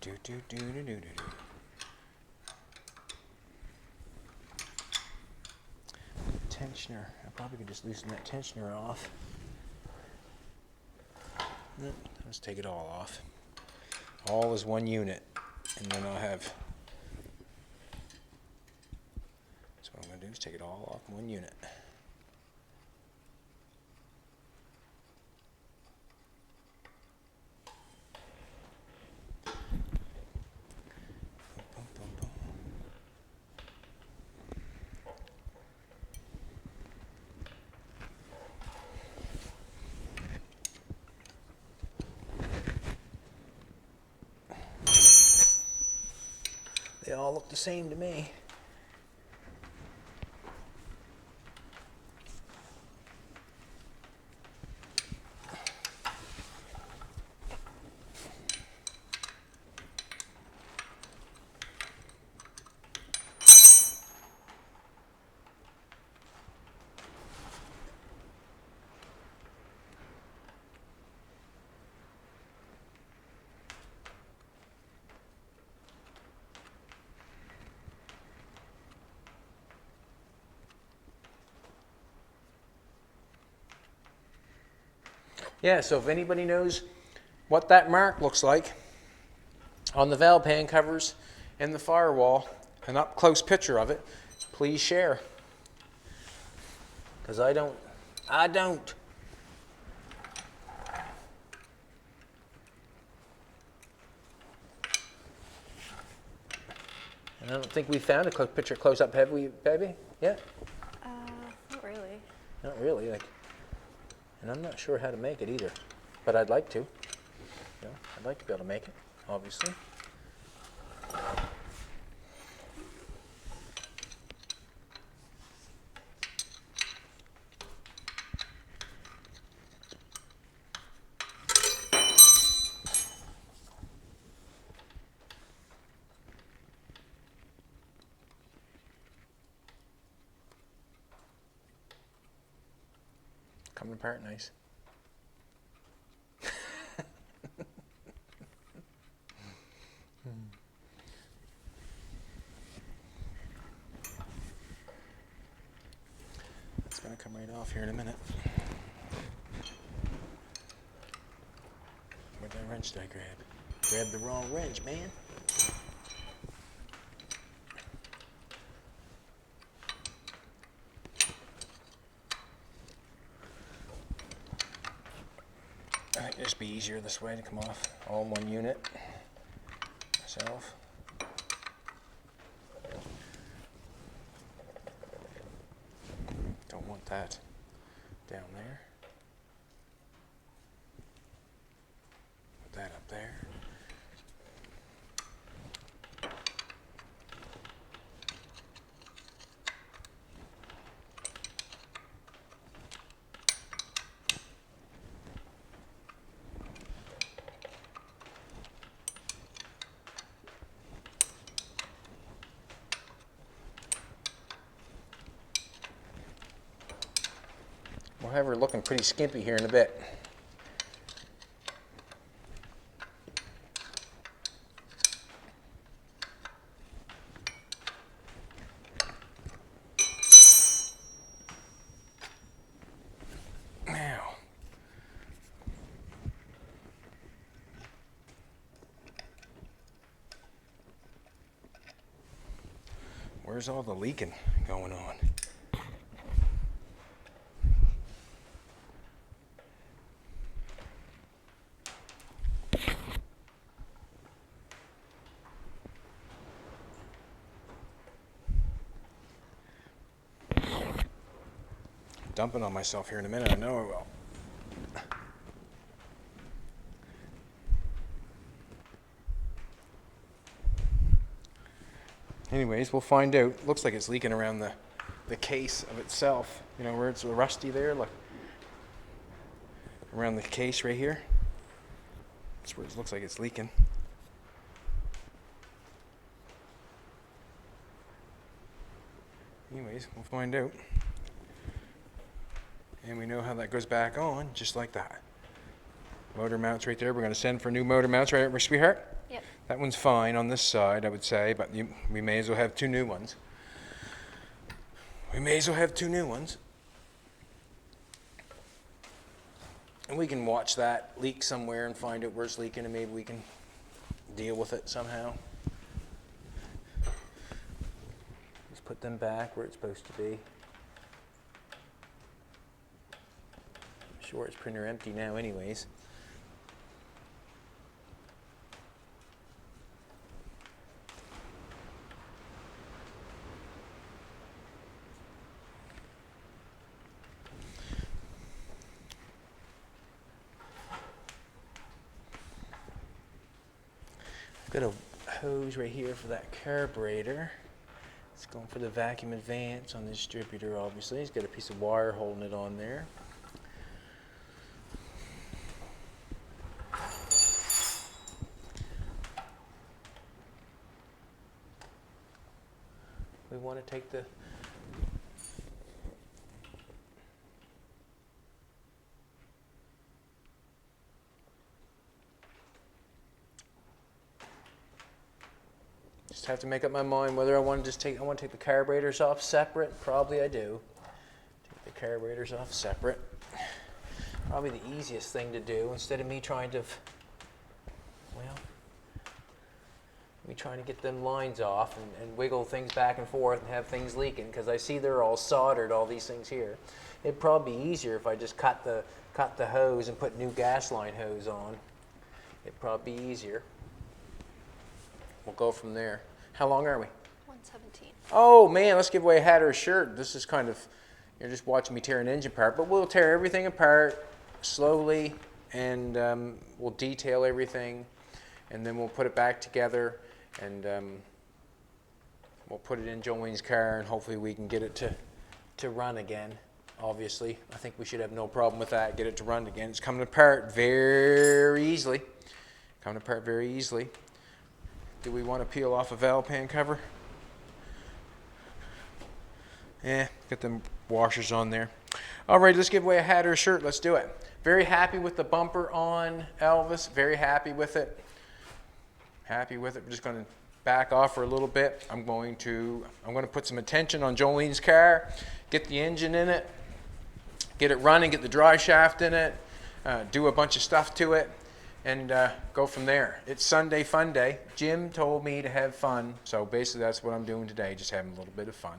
Do do do do do do do. Tensioner. I probably could just loosen that tensioner off. Let's take it all off. All is one unit, and then I'll have. So what I'm going to do is take it all off one unit. They all look the same to me. Yeah, so if anybody knows what that mark looks like on the valve pan covers and the firewall, an up-close picture of it, please share. Because I don't. And I don't think we found a picture close up, have we, baby? Yeah? Not really. Not really. And I'm not sure how to make it either, but I'd like to. I'd like to be able to make it, obviously. Coming apart nice. It's going to come right off here in a minute. What wrench did I grab? Grabbed the wrong wrench, man. Might just be easier this way to come off all in one unit myself. Don't want that down there. Put that up there. We'll have her looking pretty skimpy here in a bit. Now, where's all the leaking going on? Dumping on myself here in a minute, I know I will. Anyways, we'll find out. Looks like it's leaking around the case of itself. You know where it's rusty there? Look. Around the case right here. That's where it looks like it's leaking. Anyways, we'll find out. And we know how that goes back on, just like that. Motor mounts right there. We're going to send for new motor mounts, right, sweetheart? Yep. That one's fine on this side, I would say, but we may as well have two new ones. We may as well have two new ones. And we can watch that leak somewhere and find out where it's leaking, and maybe we can deal with it somehow. Just put them back where it's supposed to be. I'm sure it's printer empty now anyways. Got a hose right here for that carburetor. It's going for the vacuum advance on the distributor, obviously. It's got a piece of wire holding it on there. We want to take the just have to make up my mind whether I want to just take the carburetors off separate. Probably I do. Take the carburetors off separate. Probably the easiest thing to do instead of me trying to, well, me trying to get them lines off and wiggle things back and forth and have things leaking, because I see they're all soldered, all these things here. It'd probably be easier if I just cut the hose and put new gas line hose on. It'd probably be easier. We'll go from there. How long are we? 117. Oh man, let's give away a hat or a shirt. This is kind of, you're just watching me tear an engine apart, but we'll tear everything apart slowly, and we'll detail everything, and then we'll put it back together, and we'll put it in Jolene's car, and hopefully we can get it to run again. Obviously, I think we should have no problem with that. Get it to run again. It's coming apart very easily. Coming apart very easily. Do we want to peel off a valve pan cover? Yeah, get them washers on there. All right, let's give away a hat or a shirt. Let's do it. Very happy with the bumper on Elvis. Very happy with it. Happy with it. We're just going to back off for a little bit. I'm going to put some attention on Jolene's car, get the engine in it, get it running, get the dry shaft in it, do a bunch of stuff to it, and go from there. It's Sunday fun day. Jim told me to have fun, so basically that's what I'm doing today, just having a little bit of fun.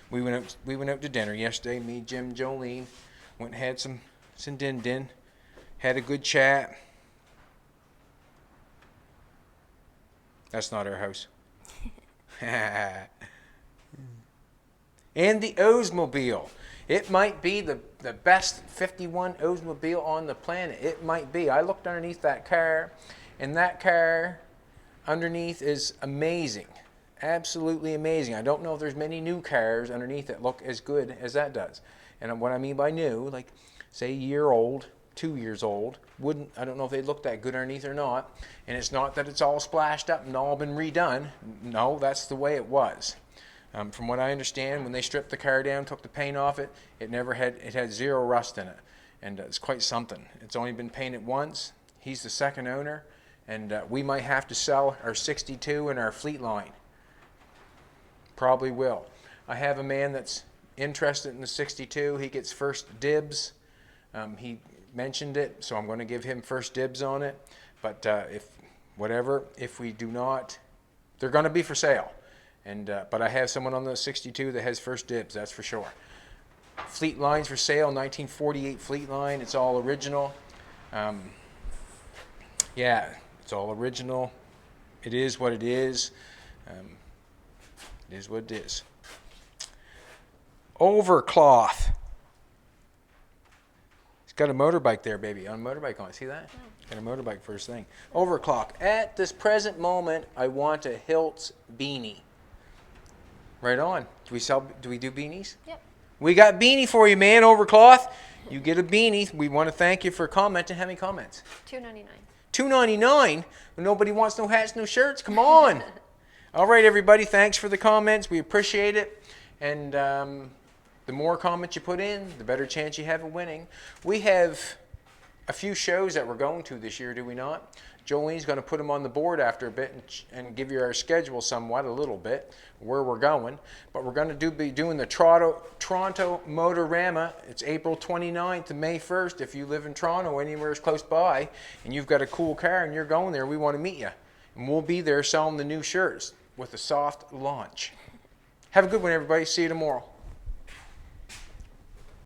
We went out to dinner yesterday. Me, Jim, Jolene went and had some din-din, had a good chat. That's not our house. And the Oldsmobile. It might be the best 51 Oldsmobile on the planet. It might be. I looked underneath that car, and that car underneath is amazing. Absolutely amazing. I don't know if there's many new cars underneath that look as good as that does. And what I mean by new, like say a year old, 2 years old, I don't know if they look that good underneath or not. And it's not that it's all splashed up and all been redone. No, that's the way it was. From what I understand, when they stripped the car down, took the paint off it, it had zero rust in it, and it's quite something. It's only been painted once. He's the second owner, and we might have to sell our 62 and our fleet line. Probably will. I have a man that's interested in the 62. He gets first dibs. He mentioned it, so I'm going to give him first dibs on it. But if we do not, they're going to be for sale. And but I have someone on the 62 that has first dibs, that's for sure. Fleet line's for sale, 1948 fleet line. It's all original. Yeah, it's all original. It is what it is. It is what it is. Overcloth. It's got a motorbike there, baby. On a motorbike on. See that? Got a motorbike first thing. Overclock. At this present moment, I want a Hiltz beanie. Right on. Do we do beanies? Yep. We got beanie for you, man. Overcloth. You get a beanie. We want to thank you for commenting. How many comments? $2.99. $2.99. Nobody wants no hats, no shirts. Come on. All right, everybody. Thanks for the comments. We appreciate it. And The more comments you put in, the better chance you have of winning. We have a few shows that we're going to this year, do we not? Jolene's going to put them on the board after a bit and give you our schedule somewhat, a little bit, where we're going. But we're going to be doing the Toronto Motorama. It's April 29th to May 1st. If you live in Toronto, anywhere close by, and you've got a cool car and you're going there, we want to meet you. And we'll be there selling the new shirts with a soft launch. Have a good one, everybody. See you tomorrow.